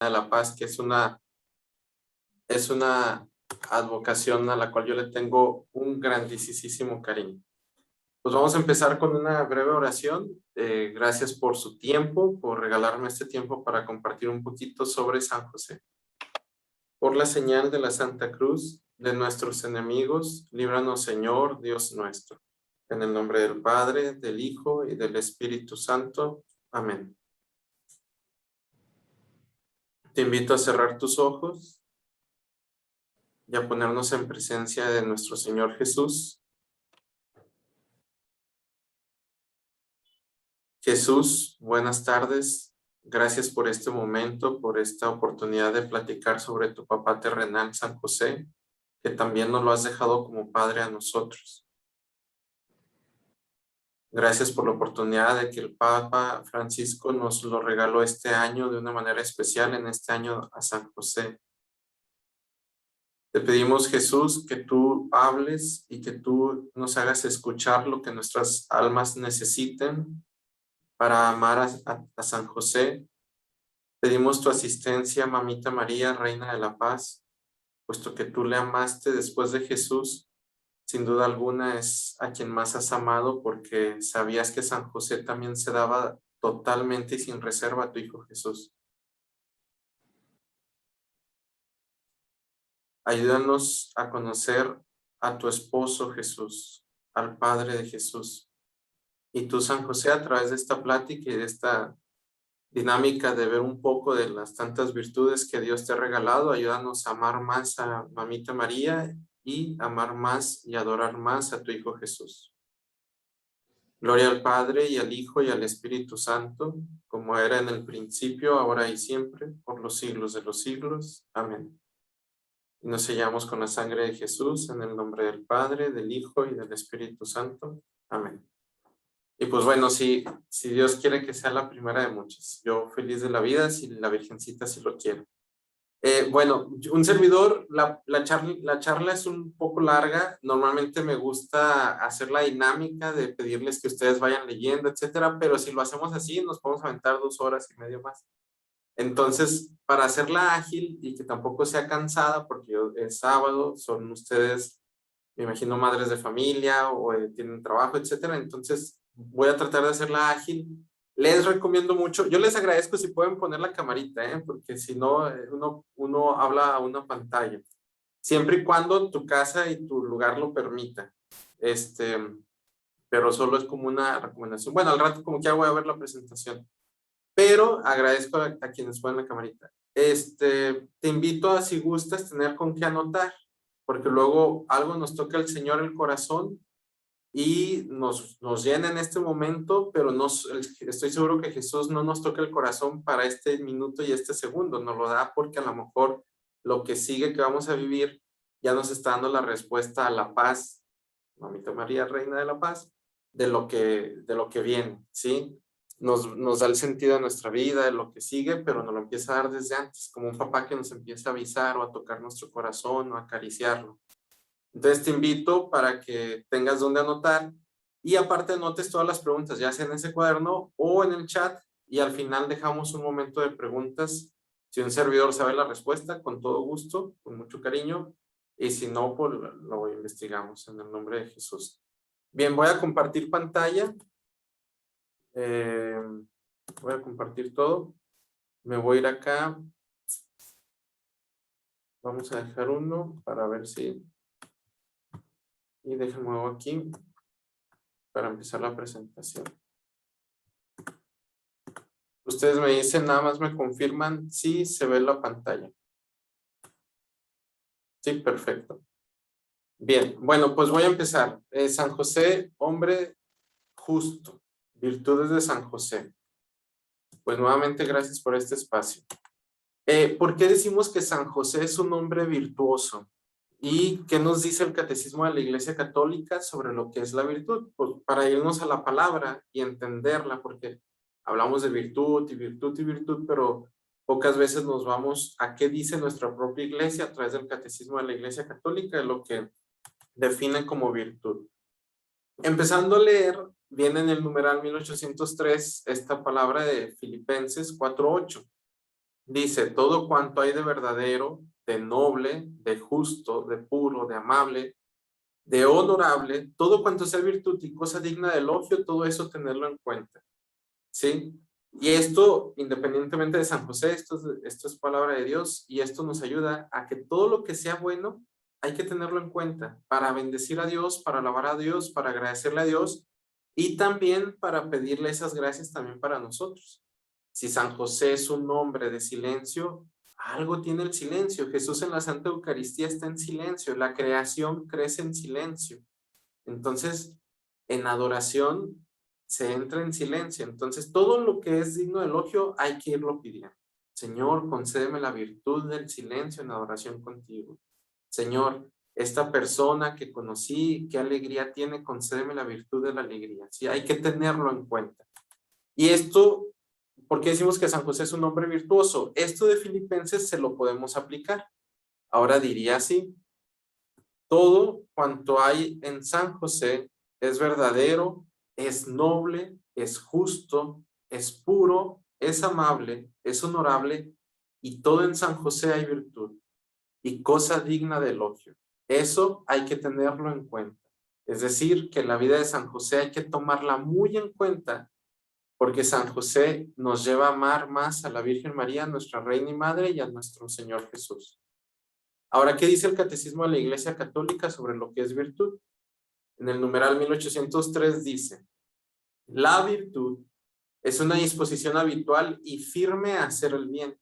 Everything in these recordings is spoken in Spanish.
de la Paz, que es una advocación a la cual yo le tengo un grandísimo cariño. Pues vamos a empezar con una breve oración. Gracias por su tiempo, por regalarme este tiempo para compartir un poquito sobre San José. Por la señal de la Santa Cruz de nuestros enemigos, líbranos, Señor, Dios nuestro. En el nombre del Padre, del Hijo y del Espíritu Santo. Amén. Te invito a cerrar tus ojos y a ponernos en presencia de nuestro Señor Jesús. Jesús, buenas tardes. Gracias por este momento, por esta oportunidad de platicar sobre tu papá terrenal, San José, que también nos lo has dejado como padre a nosotros. Gracias por la oportunidad de que el Papa Francisco nos lo regaló este año de una manera especial, en este año a San José. Te pedimos, Jesús, que tú hables y que tú nos hagas escuchar lo que nuestras almas necesiten para amar a San José. Pedimos tu asistencia, Mamita María, Reina de la Paz, puesto que tú le amaste después de Jesús. Sin duda alguna es a quien más has amado, porque sabías que San José también se daba totalmente y sin reserva a tu Hijo Jesús. Ayúdanos a conocer a tu esposo Jesús, al Padre de Jesús. Y tú, San José, a través de esta plática y de esta dinámica de ver un poco de las tantas virtudes que Dios te ha regalado, ayúdanos a amar más a Mamita María y amar más y adorar más a tu Hijo Jesús. Gloria al Padre y al Hijo y al Espíritu Santo, como era en el principio, ahora y siempre, por los siglos de los siglos. Amén. Y nos sellamos con la sangre de Jesús, en el nombre del Padre, del Hijo y del Espíritu Santo. Amén. Y pues bueno, si Dios quiere que sea la primera de muchas. Yo feliz de la vida, si la Virgencita sí lo quiere. Bueno, un servidor, la charla es un poco larga. Normalmente me gusta hacer la dinámica de pedirles que ustedes vayan leyendo, etcétera, pero si lo hacemos así, nos podemos aventar 2 horas y media más. Entonces, para hacerla ágil y que tampoco sea cansada, porque es sábado, son ustedes, me imagino, madres de familia o tienen trabajo, etcétera. Entonces, voy a tratar de hacerla ágil. Les recomiendo mucho, yo les agradezco si pueden poner la camarita, porque si no, uno habla a una pantalla. Siempre y cuando tu casa y tu lugar lo permita. Pero solo es como una recomendación. Bueno, al rato como que ya voy a ver la presentación. Pero agradezco a quienes ponen la camarita. Te invito a, si gustas, tener con qué anotar, porque luego algo nos toca el Señor el corazón y nos llena en este momento, pero estoy seguro que Jesús no nos toca el corazón para este minuto y este segundo, nos lo da porque a lo mejor lo que sigue que vamos a vivir ya nos está dando la respuesta a la paz, Mamita María, Reina de la Paz, de lo que viene, ¿sí? Nos da el sentido de nuestra vida, de lo que sigue, pero nos lo empieza a dar desde antes, como un papá que nos empieza a avisar o a tocar nuestro corazón o a acariciarlo. Entonces te invito para que tengas donde anotar y aparte anotes todas las preguntas, ya sea en ese cuaderno o en el chat, y al final dejamos un momento de preguntas. Si un servidor sabe la respuesta, con todo gusto, con mucho cariño, y si no, pues lo investigamos en el nombre de Jesús. Bien, voy a compartir pantalla. Voy a compartir todo. Me voy a ir acá. Vamos a dejar uno para ver si... Y déjenme aquí para empezar la presentación. Ustedes me dicen, nada más me confirman si se ve la pantalla. Sí, perfecto. Bien, bueno, pues voy a empezar. San José, hombre justo. Virtudes de San José. Pues nuevamente gracias por este espacio. ¿Por qué decimos que San José es un hombre virtuoso? ¿Y qué nos dice el Catecismo de la Iglesia Católica sobre lo que es la virtud? Pues para irnos a la palabra y entenderla, porque hablamos de virtud y virtud y virtud, pero pocas veces nos vamos a qué dice nuestra propia Iglesia a través del Catecismo de la Iglesia Católica, de lo que define como virtud. Empezando a leer, viene en el numeral 1803 esta palabra de Filipenses 4:8. Dice, todo cuanto hay de verdadero, de noble, de justo, de puro, de amable, de honorable, todo cuanto sea virtud y cosa digna de elogio, todo eso tenerlo en cuenta, ¿sí? Y esto, independientemente de San José, esto es palabra de Dios y esto nos ayuda a que todo lo que sea bueno hay que tenerlo en cuenta para bendecir a Dios, para alabar a Dios, para agradecerle a Dios y también para pedirle esas gracias también para nosotros. Si San José es un hombre de silencio, algo tiene el silencio. Jesús en la Santa Eucaristía está en silencio, la creación crece en silencio. Entonces, en adoración se entra en silencio. Entonces, todo lo que es digno de elogio hay que irlo pidiendo. Señor, concédeme la virtud del silencio en adoración contigo. Señor, esta persona que conocí, qué alegría tiene, concédeme la virtud de la alegría. Sí, hay que tenerlo en cuenta. Y esto, ¿por qué decimos que San José es un hombre virtuoso? Esto de Filipenses se lo podemos aplicar. Ahora diría así, todo cuanto hay en San José es verdadero, es noble, es justo, es puro, es amable, es honorable, y todo en San José hay virtud y cosa digna de elogio. Eso hay que tenerlo en cuenta. Es decir, que la vida de San José hay que tomarla muy en cuenta, porque San José nos lleva a amar más a la Virgen María, nuestra Reina y Madre, y a nuestro Señor Jesús. Ahora, ¿qué dice el Catecismo de la Iglesia Católica sobre lo que es virtud? En el numeral 1803 dice, la virtud es una disposición habitual y firme a hacer el bien.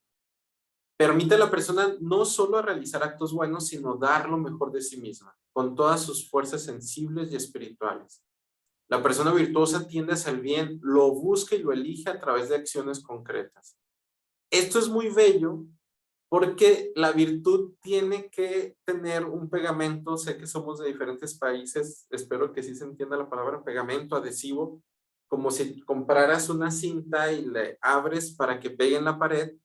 Permite a la persona no solo a realizar actos buenos, sino dar lo mejor de sí misma, con todas sus fuerzas sensibles y espirituales. La persona virtuosa tiende hacia el bien, lo busca y lo elige a través de acciones concretas. Esto es muy bello porque la virtud tiene que tener un pegamento. Sé que somos de diferentes países, espero que sí se entienda la palabra pegamento, adhesivo, como si compraras una cinta y le abres para que pegue en la pared,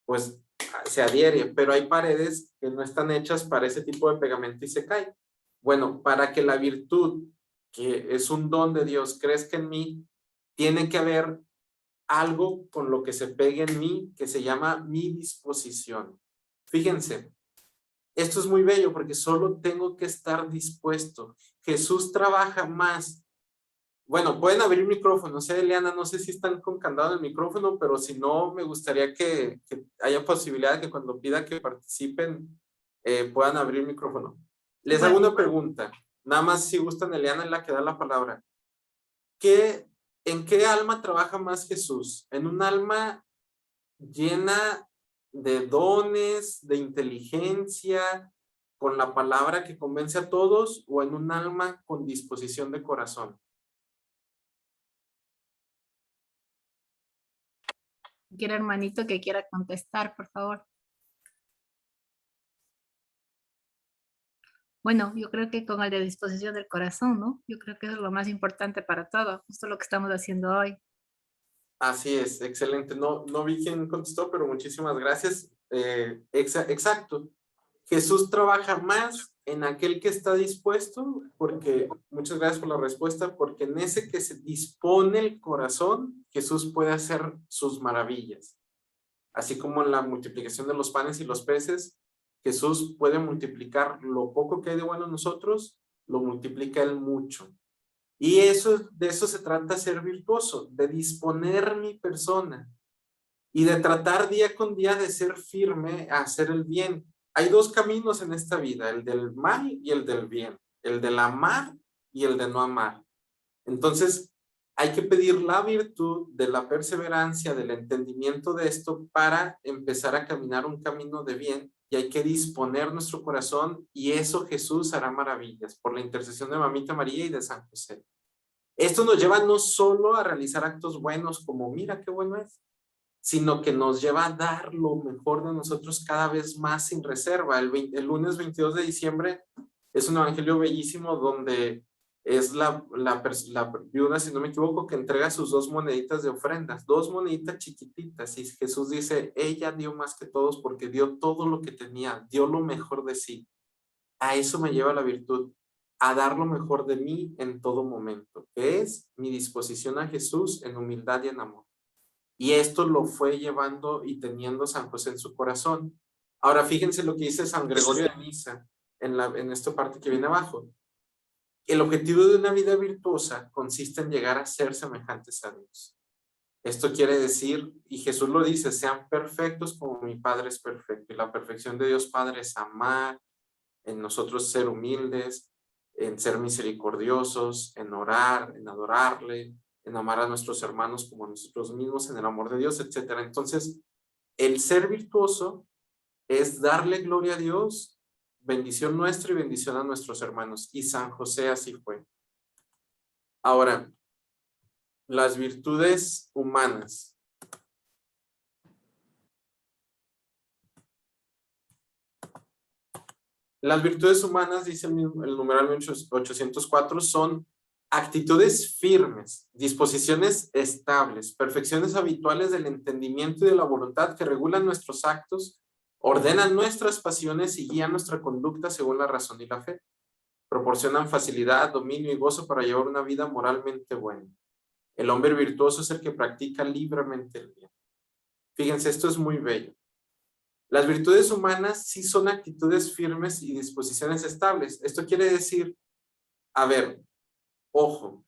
pues se adhiere, pero hay paredes que no están hechas para ese tipo de pegamento y se cae. Bueno, para que la virtud, que es un don de Dios, crezca en mí, tiene que haber algo con lo que se pegue en mí que se llama mi disposición. Fíjense, esto es muy bello porque solo tengo que estar dispuesto. Jesús trabaja más. Bueno, pueden abrir micrófono. No sé, Eliana, no sé si están con candado en el micrófono, pero si no, me gustaría que haya posibilidad de que cuando pida que participen puedan abrir micrófono. Les hago Bueno, una pregunta. Nada más si gustan, Eliana es la que da la palabra. ¿En qué alma trabaja más Jesús? ¿En un alma llena de dones, de inteligencia, con la palabra que convence a todos, o en un alma con disposición de corazón? quiero hermanito que quiera contestar, por favor. Bueno, yo creo que con el de disposición del corazón, ¿no? Yo creo que eso es lo más importante para todo, justo lo que estamos haciendo hoy. Así es, excelente. No vi quién contestó, pero muchísimas gracias. Exacto. Jesús trabaja más en aquel que está dispuesto, porque, muchas gracias por la respuesta, porque en ese que se dispone el corazón, Jesús puede hacer sus maravillas. Así como en la multiplicación de los panes y los peces, Jesús puede multiplicar lo poco que hay de bueno en nosotros, lo multiplica él mucho. Y de eso se trata ser virtuoso, de disponer mi persona y de tratar día con día de ser firme a hacer el bien. Hay dos caminos en esta vida, el del mal y el del bien, el del amar y el de no amar. Entonces, hay que pedir la virtud de la perseverancia, del entendimiento de esto para empezar a caminar un camino de bien, y hay que disponer nuestro corazón, y eso Jesús hará maravillas por la intercesión de Mamita María y de San José. Esto nos lleva no solo a realizar actos buenos como mira qué bueno es, sino que nos lleva a dar lo mejor de nosotros cada vez más sin reserva. El lunes 22 de diciembre es un evangelio bellísimo donde es la viuda, si no me equivoco, que entrega sus dos moneditas de ofrendas, dos moneditas chiquititas, y Jesús dice, ella dio más que todos porque dio todo lo que tenía, dio lo mejor de sí. A eso me lleva la virtud, a dar lo mejor de mí en todo momento, que es mi disposición a Jesús en humildad y en amor. Y esto lo fue llevando y teniendo San José en su corazón. Ahora fíjense lo que dice San Gregorio de Niza en esta parte que viene abajo. El objetivo de una vida virtuosa consiste en llegar a ser semejantes a Dios. Esto quiere decir, y Jesús lo dice, sean perfectos como mi Padre es perfecto. Y la perfección de Dios Padre es amar, en nosotros ser humildes, en ser misericordiosos, en orar, en adorarle, en amar a nuestros hermanos como a nosotros mismos, en el amor de Dios, etc. Entonces, el ser virtuoso es darle gloria a Dios, bendición nuestra y bendición a nuestros hermanos. Y San José así fue. Ahora, las virtudes humanas. Las virtudes humanas, dice el numeral 804, son actitudes firmes, disposiciones estables, perfecciones habituales del entendimiento y de la voluntad que regulan nuestros actos, ordenan nuestras pasiones y guían nuestra conducta según la razón y la fe. Proporcionan facilidad, dominio y gozo para llevar una vida moralmente buena. El hombre virtuoso es el que practica libremente el bien. Fíjense, esto es muy bello. Las virtudes humanas sí son actitudes firmes y disposiciones estables. Esto quiere decir, a ver, ojo,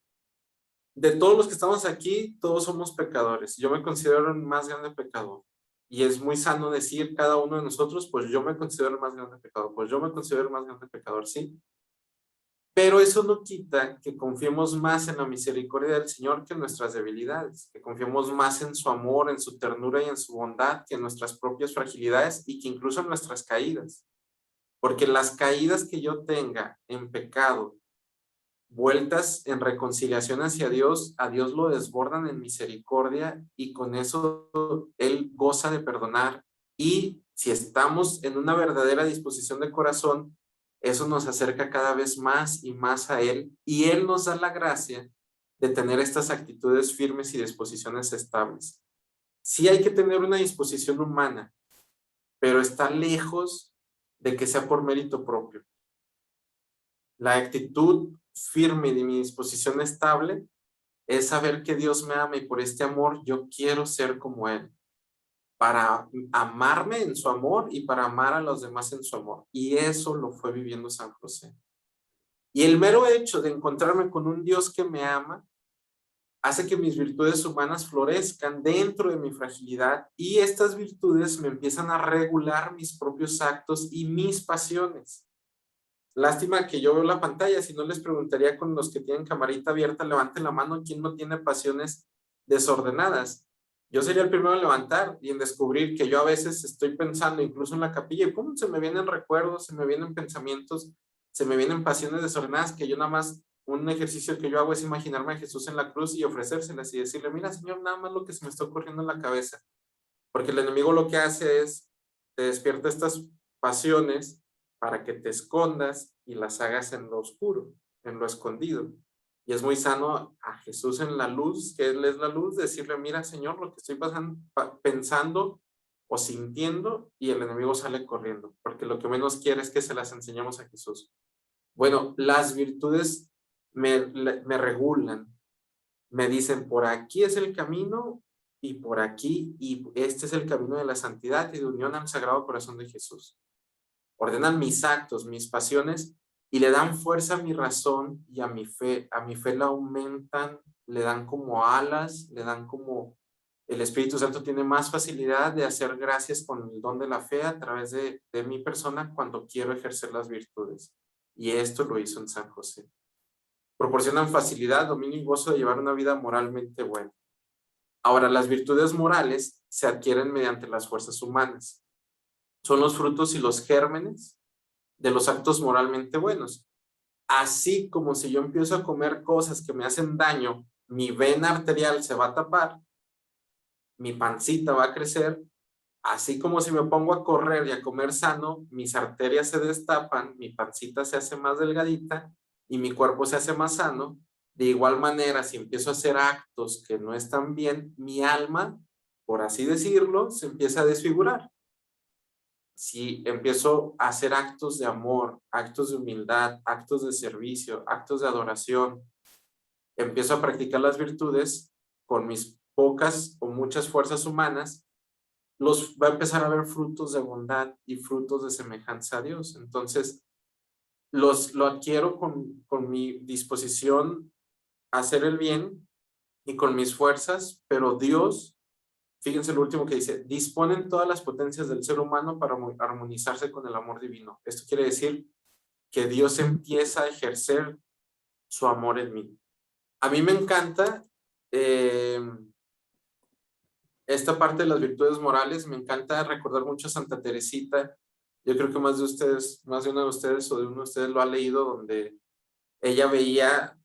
de todos los que estamos aquí, todos somos pecadores. Yo me considero el más grande pecador. Y es muy sano decir cada uno de nosotros, pues yo me considero el más grande pecador, pues yo me considero el más grande pecador, ¿sí? Pero eso no quita que confiemos más en la misericordia del Señor que en nuestras debilidades, que confiemos más en su amor, en su ternura y en su bondad que en nuestras propias fragilidades y que incluso en nuestras caídas. Porque las caídas que yo tenga en pecado, vueltas en reconciliación hacia Dios, a Dios lo desbordan en misericordia y con eso Él goza de perdonar. Y si estamos en una verdadera disposición de corazón, eso nos acerca cada vez más y más a Él y Él nos da la gracia de tener estas actitudes firmes y disposiciones estables. Sí hay que tener una disposición humana, pero está lejos de que sea por mérito propio. La actitud firme de mi disposición estable es saber que Dios me ama y por este amor yo quiero ser como Él, para amarme en su amor y para amar a los demás en su amor. Y eso lo fue viviendo San José. Y el mero hecho de encontrarme con un Dios que me ama hace que mis virtudes humanas florezcan dentro de mi fragilidad y estas virtudes me empiezan a regular mis propios actos y mis pasiones. Lástima que yo veo la pantalla, si no les preguntaría con los que tienen camarita abierta, levanten la mano quién no tiene pasiones desordenadas. Yo sería el primero en levantar y en descubrir que yo a veces estoy pensando incluso en la capilla y pum, se me vienen recuerdos, se me vienen pensamientos, se me vienen pasiones desordenadas que yo nada más, un ejercicio que yo hago es imaginarme a Jesús en la cruz y ofrecérselas y decirle, mira Señor, nada más lo que se me está ocurriendo en la cabeza. Porque el enemigo lo que hace es, te despierta estas pasiones para que te escondas y las hagas en lo oscuro, en lo escondido. Y es muy sano a Jesús en la luz, que Él es la luz, decirle, mira Señor, lo que estoy pensando o sintiendo, y el enemigo sale corriendo, porque lo que menos quiere es que se las enseñemos a Jesús. Bueno, las virtudes me regulan, me dicen, por aquí es el camino y por aquí, y este es el camino de la santidad y de unión al Sagrado Corazón de Jesús. Ordenan mis actos, mis pasiones y le dan fuerza a mi razón y a mi fe. A mi fe la aumentan, le dan como alas, le dan como el Espíritu Santo tiene más facilidad de hacer gracias con el don de la fe a través de mi persona cuando quiero ejercer las virtudes. Y esto lo hizo en San José. Proporcionan facilidad, dominio y gozo de llevar una vida moralmente buena. Ahora, las virtudes morales se adquieren mediante las fuerzas humanas. Son los frutos y los gérmenes de los actos moralmente buenos. Así como si yo empiezo a comer cosas que me hacen daño, mi vena arterial se va a tapar, mi pancita va a crecer, así como si me pongo a correr y a comer sano, mis arterias se destapan, mi pancita se hace más delgadita y mi cuerpo se hace más sano. De igual manera, si empiezo a hacer actos que no están bien, mi alma, por así decirlo, se empieza a desfigurar. Si empiezo a hacer actos de amor, actos de humildad, actos de servicio, actos de adoración, empiezo a practicar las virtudes, pocas o muchas fuerzas humanas, va a empezar a ver frutos de bondad y frutos de semejanza a Dios. Entonces, lo adquiero con mi disposición a hacer el bien y con mis fuerzas, pero Dios, fíjense lo último que dice, disponen todas las potencias del ser humano para armonizarse con el amor divino. Esto quiere decir que Dios empieza a ejercer su amor en mí. A mí me encanta esta parte de las virtudes morales, me encanta recordar mucho a Santa Teresita. Yo creo que más de uno de ustedes o de uno de ustedes lo ha leído, donde ella veía,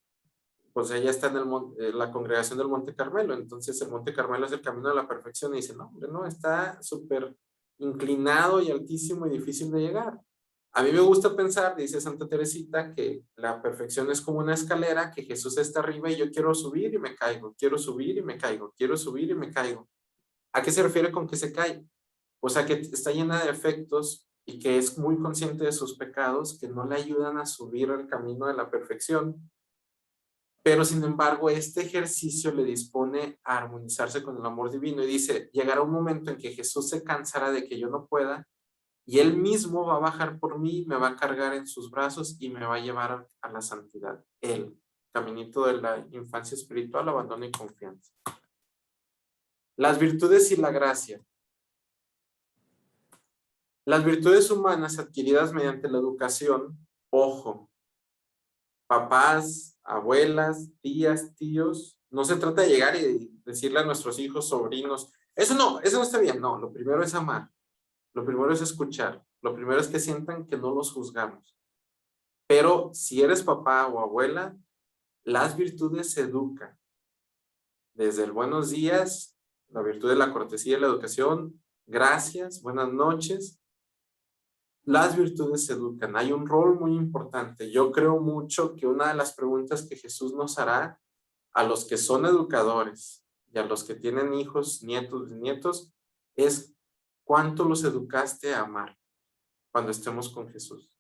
pues ella está en la congregación del Monte Carmelo, entonces el Monte Carmelo es el camino de la perfección y dice, no, hombre, no, está súper inclinado y altísimo y difícil de llegar. A mí me gusta pensar, dice Santa Teresita, que la perfección es como una escalera, que Jesús está arriba y yo quiero subir y me caigo, quiero subir y me caigo, quiero subir y me caigo. ¿A qué se refiere con que se cae? O sea, que está llena de defectos y que es muy consciente de sus pecados que no le ayudan a subir al camino de la perfección. Pero sin embargo, este ejercicio le dispone a armonizarse con el amor divino y dice, llegará un momento en que Jesús se cansará de que yo no pueda y Él mismo va a bajar por mí, me va a cargar en sus brazos y me va a llevar a la santidad. Él, caminito de la infancia espiritual, abandono y confianza. Las virtudes y la gracia. Las virtudes humanas adquiridas mediante la educación, ojo, papás, abuelas, tías, tíos, no se trata de llegar y decirle a nuestros hijos, sobrinos, eso no está bien, no, lo primero es amar, lo primero es escuchar, lo primero es que sientan que no los juzgamos. Pero si eres papá o abuela, las virtudes se educan. Desde el buenos días, la virtud de la cortesía y la educación, gracias, buenas noches. Las virtudes se educan. Hay un rol muy importante. Yo creo mucho que una de las preguntas que Jesús nos hará a los que son educadores y a los que tienen hijos, nietos, nietos, es ¿cuánto los educaste a amar cuando estemos con Jesús?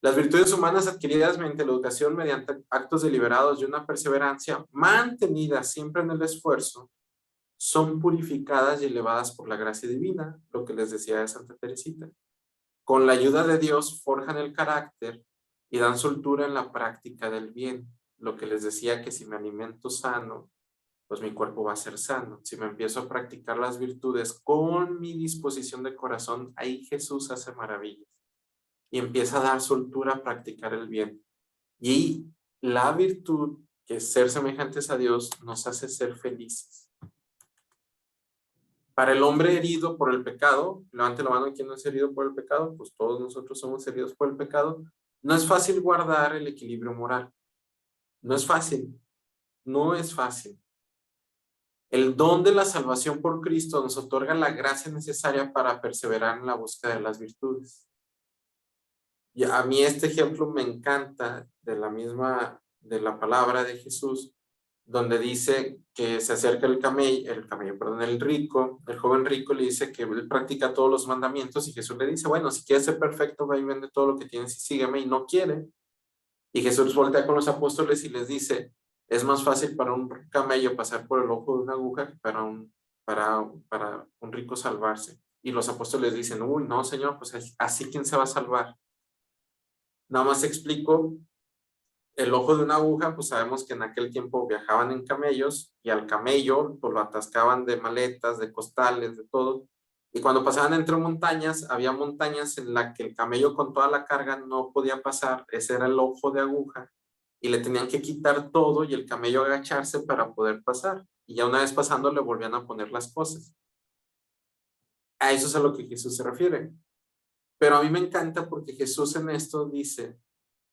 Las virtudes humanas adquiridas mediante la educación, mediante actos deliberados y una perseverancia mantenida siempre en el esfuerzo, son purificadas y elevadas por la gracia divina, lo que les decía de Santa Teresita. Con la ayuda de Dios forjan el carácter y dan soltura en la práctica del bien. Lo que les decía que si me alimento sano, pues mi cuerpo va a ser sano. Si me empiezo a practicar las virtudes con mi disposición de corazón, ahí Jesús hace maravillas. Y empieza a dar soltura a practicar el bien. Y la virtud, que es ser semejantes a Dios, nos hace ser felices. Para el hombre herido por el pecado, levante la mano quien no es herido por el pecado, pues todos nosotros somos heridos por el pecado, no es fácil guardar el equilibrio moral. No es fácil, no es fácil. El don de la salvación por Cristo nos otorga la gracia necesaria para perseverar en la búsqueda de las virtudes. Y a mí este ejemplo me encanta de la palabra de Jesús, donde dice que se acerca el joven rico le dice que él practica todos los mandamientos y Jesús le dice, bueno, si quieres ser perfecto, ve y vende todo lo que tienes y sígueme, y no quiere. Y Jesús voltea con los apóstoles y les dice, es más fácil para un camello pasar por el ojo de una aguja que para un rico salvarse. Y los apóstoles dicen, uy, no, Señor, pues así ¿quién se va a salvar? Nada más explico, el ojo de una aguja, pues sabemos que en aquel tiempo viajaban en camellos y al camello pues lo atascaban de maletas, de costales, de todo. Y cuando pasaban entre montañas, había montañas en las que el camello con toda la carga no podía pasar, ese era el ojo de aguja, y le tenían que quitar todo y el camello agacharse para poder pasar. Y ya una vez pasando le volvían a poner las cosas. A eso es a lo que Jesús se refiere. Pero a mí me encanta porque Jesús en esto dice,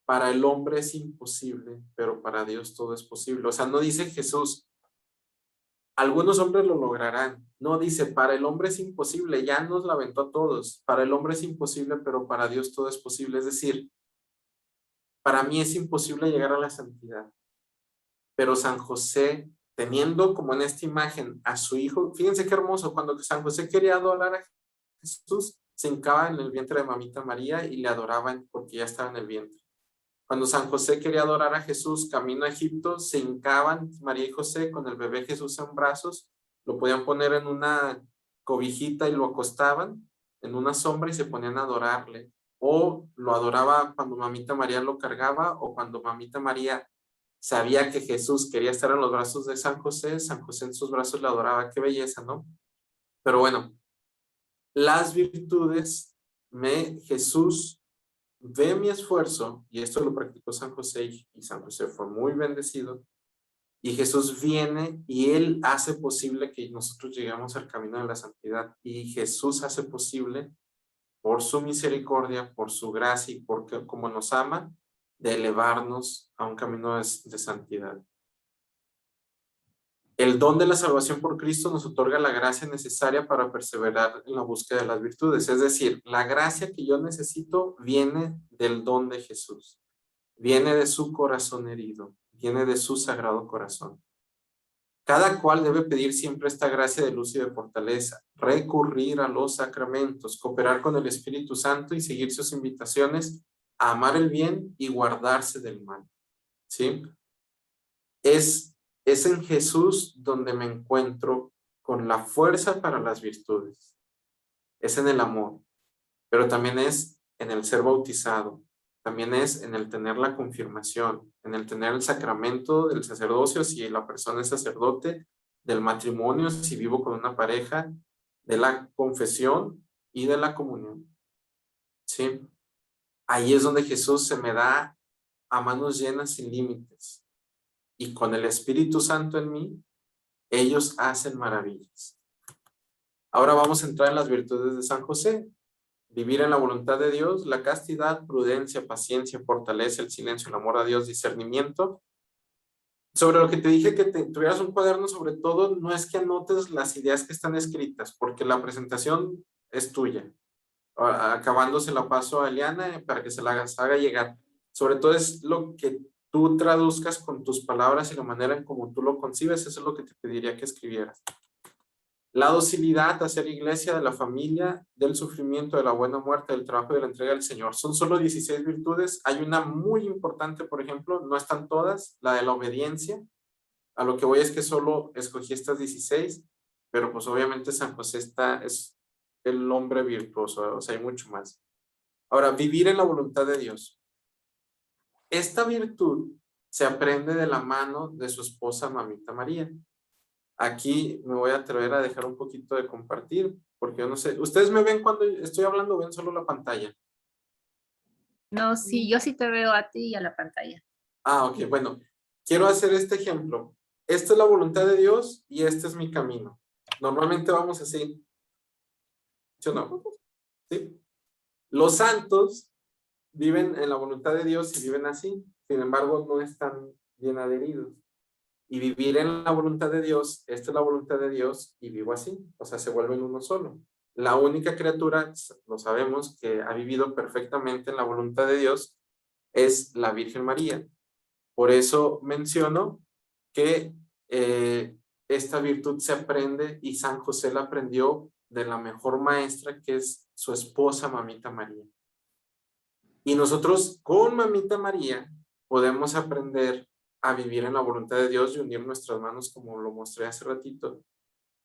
para el hombre es imposible, pero para Dios todo es posible. O sea, no dice Jesús, algunos hombres lo lograrán. No, dice, para el hombre es imposible, ya nos la aventó a todos. Para el hombre es imposible, pero para Dios todo es posible. Es decir, para mí es imposible llegar a la santidad. Pero San José, teniendo como en esta imagen a su hijo, fíjense qué hermoso, cuando San José quería adorar a Jesús, se hincaba en el vientre de mamita María y le adoraban porque ya estaba en el vientre. Cuando San José quería adorar a Jesús camino a Egipto, se hincaban María y José con el bebé Jesús en brazos, lo podían poner en una cobijita y lo acostaban en una sombra y se ponían a adorarle. O lo adoraba cuando mamita María lo cargaba, o cuando mamita María sabía que Jesús quería estar en los brazos de San José en sus brazos le adoraba. Qué belleza, ¿no? Pero bueno, las virtudes, Jesús ve mi esfuerzo, y esto lo practicó San José, y San José fue muy bendecido, y Jesús viene y Él hace posible que nosotros lleguemos al camino de la santidad, y Jesús hace posible, por su misericordia, por su gracia y porque como nos ama, de elevarnos a un camino de santidad. El don de la salvación por Cristo nos otorga la gracia necesaria para perseverar en la búsqueda de las virtudes. Es decir, la gracia que yo necesito viene del don de Jesús, viene de su corazón herido, viene de su sagrado corazón. Cada cual debe pedir siempre esta gracia de luz y de fortaleza, recurrir a los sacramentos, cooperar con el Espíritu Santo y seguir sus invitaciones a amar el bien y guardarse del mal. ¿Sí? Es en Jesús donde me encuentro con la fuerza para las virtudes. Es en el amor, pero también es en el ser bautizado. También es en el tener la confirmación, en el tener el sacramento del sacerdocio, si la persona es sacerdote, del matrimonio, si vivo con una pareja, de la confesión y de la comunión. ¿Sí? Ahí es donde Jesús se me da a manos llenas sin límites. Y con el Espíritu Santo en mí, ellos hacen maravillas. Ahora vamos a entrar en las virtudes de San José. Vivir en la voluntad de Dios, la castidad, prudencia, paciencia, fortaleza, el silencio, el amor a Dios, discernimiento. Sobre lo que te dije que tuvieras un cuaderno, sobre todo, no es que anotes las ideas que están escritas, porque la presentación es tuya. Acabando se la paso a Eliana para que se la haga llegar. Sobre todo es lo que tú traduzcas con tus palabras y la manera en cómo tú lo concibes, eso es lo que te pediría que escribieras. La docilidad, hacer iglesia, de la familia, del sufrimiento, de la buena muerte, del trabajo y de la entrega al Señor. Son solo 16 virtudes. Hay una muy importante, por ejemplo, no están todas, la de la obediencia. A lo que voy es que solo escogí estas 16, pero pues obviamente San José es el hombre virtuoso, o sea, hay mucho más. Ahora, vivir en la voluntad de Dios. Esta virtud se aprende de la mano de su esposa, Mamita María. Aquí me voy a atrever a dejar un poquito de compartir, porque yo no sé, ¿ustedes me ven cuando estoy hablando o ven solo la pantalla? No, sí, yo sí te veo a ti y a la pantalla. Ah, ok, bueno, quiero hacer este ejemplo. Esta es la voluntad de Dios y este es mi camino. Normalmente vamos así. ¿Sí o no? ¿Sí? Los santos viven en la voluntad de Dios y viven así. Sin embargo, no están bien adheridos. Y vivir en la voluntad de Dios, esta es la voluntad de Dios y vivo así. O sea, se vuelven uno solo. La única criatura, lo sabemos, que ha vivido perfectamente en la voluntad de Dios es la Virgen María. Por eso menciono que esta virtud se aprende y San José la aprendió de la mejor maestra, que es su esposa, Mamita María. Y nosotros con Mamita María podemos aprender a vivir en la voluntad de Dios y unir nuestras manos, como lo mostré hace ratito.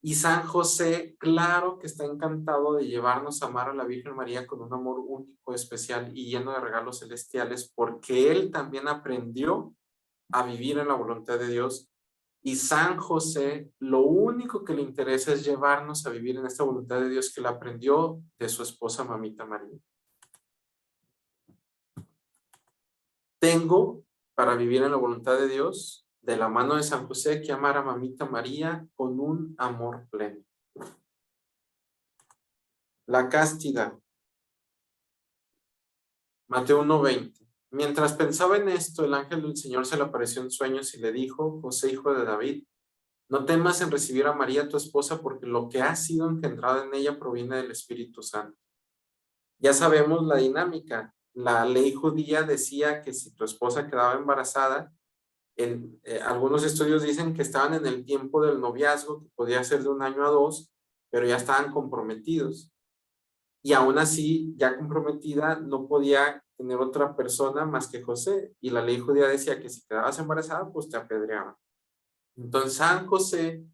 Y San José, claro que está encantado de llevarnos a amar a la Virgen María con un amor único, especial y lleno de regalos celestiales, porque él también aprendió a vivir en la voluntad de Dios. Y San José, lo único que le interesa es llevarnos a vivir en esta voluntad de Dios que la aprendió de su esposa, Mamita María. Tengo, para vivir en la voluntad de Dios, de la mano de San José, que amar a Mamita María con un amor pleno. La castidad. Mateo 1:20. Mientras pensaba en esto, el ángel del Señor se le apareció en sueños y le dijo: José, hijo de David, no temas en recibir a María tu esposa, porque lo que ha sido engendrado en ella proviene del Espíritu Santo. Ya sabemos la dinámica. La ley judía decía que si tu esposa quedaba embarazada, algunos estudios dicen que estaban en el tiempo del noviazgo, que podía ser de 1 año a 2, pero ya estaban comprometidos. Y aún así, ya comprometida, no podía tener otra persona más que José. Y la ley judía decía que si quedabas embarazada, pues te apedreaban. Entonces San José,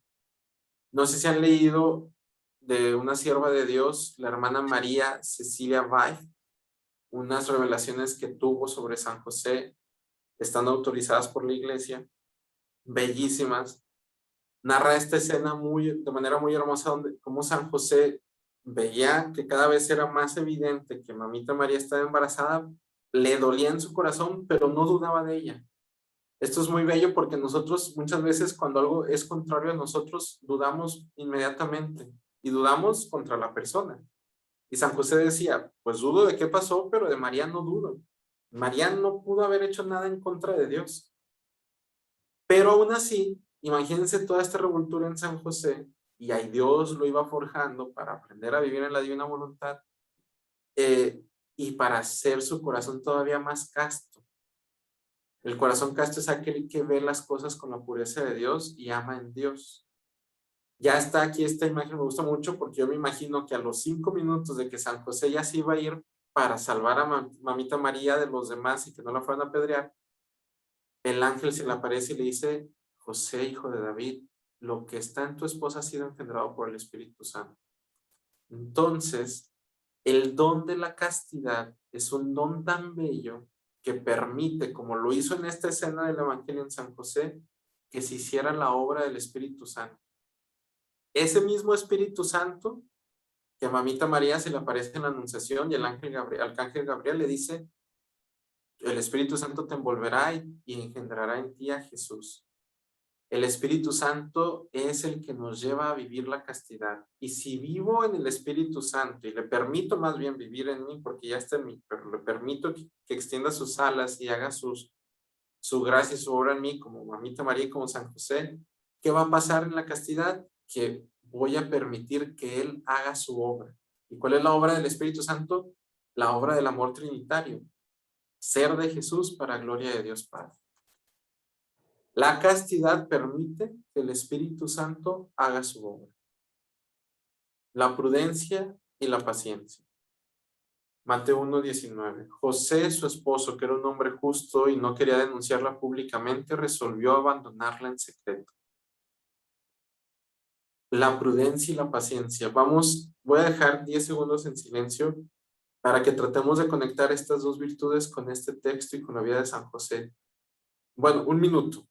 no sé si han leído de una sierva de Dios, la hermana María Cecilia Weif, unas revelaciones que tuvo sobre San José, están autorizadas por la iglesia, bellísimas. Narra esta escena de manera muy hermosa, donde como San José veía que cada vez era más evidente que mamita María estaba embarazada, le dolía en su corazón, pero no dudaba de ella. Esto es muy bello porque nosotros muchas veces cuando algo es contrario a nosotros, dudamos inmediatamente y dudamos contra la persona. Y San José decía, pues dudo de qué pasó, pero de María no dudo. María no pudo haber hecho nada en contra de Dios. Pero aún así, imagínense toda esta revoltura en San José, y ahí Dios lo iba forjando para aprender a vivir en la divina voluntad, y para hacer su corazón todavía más casto. El corazón casto es aquel que ve las cosas con la pureza de Dios y ama en Dios. Ya está aquí esta imagen, me gusta mucho porque yo me imagino que a los 5 minutos de que San José ya se iba a ir para salvar a mamita María de los demás y que no la fueran a apedrear, el ángel se le aparece y le dice, José, hijo de David, lo que está en tu esposa ha sido engendrado por el Espíritu Santo. Entonces, el don de la castidad es un don tan bello que permite, como lo hizo en esta escena del Evangelio en San José, que se hiciera la obra del Espíritu Santo. Ese mismo Espíritu Santo que a mamita María se le aparece en la Anunciación y el arcángel Gabriel le dice, el Espíritu Santo te envolverá y engendrará en ti a Jesús. El Espíritu Santo es el que nos lleva a vivir la castidad. Y si vivo en el Espíritu Santo y le permito más bien vivir en mí, porque ya está en mí, pero le permito que extienda sus alas y haga su gracia y su obra en mí, como mamita María y como San José, ¿qué va a pasar en la castidad? Que voy a permitir que Él haga su obra. ¿Y cuál es la obra del Espíritu Santo? La obra del amor trinitario. Ser de Jesús para gloria de Dios Padre. La castidad permite que el Espíritu Santo haga su obra. La prudencia y la paciencia. Mateo 1:19. José, su esposo, que era un hombre justo y no quería denunciarla públicamente, resolvió abandonarla en secreto. La prudencia y la paciencia. Voy a dejar 10 segundos en silencio para que tratemos de conectar estas dos virtudes con este texto y con la vida de San José. Bueno, un minuto.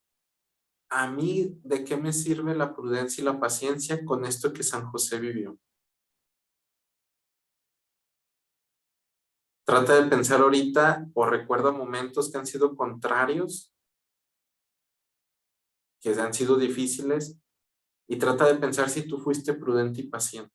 ¿A mí de qué me sirve la prudencia y la paciencia con esto que San José vivió? Trata de pensar ahorita o recuerda momentos que han sido contrarios, que han sido difíciles, y trata de pensar si tú fuiste prudente y paciente.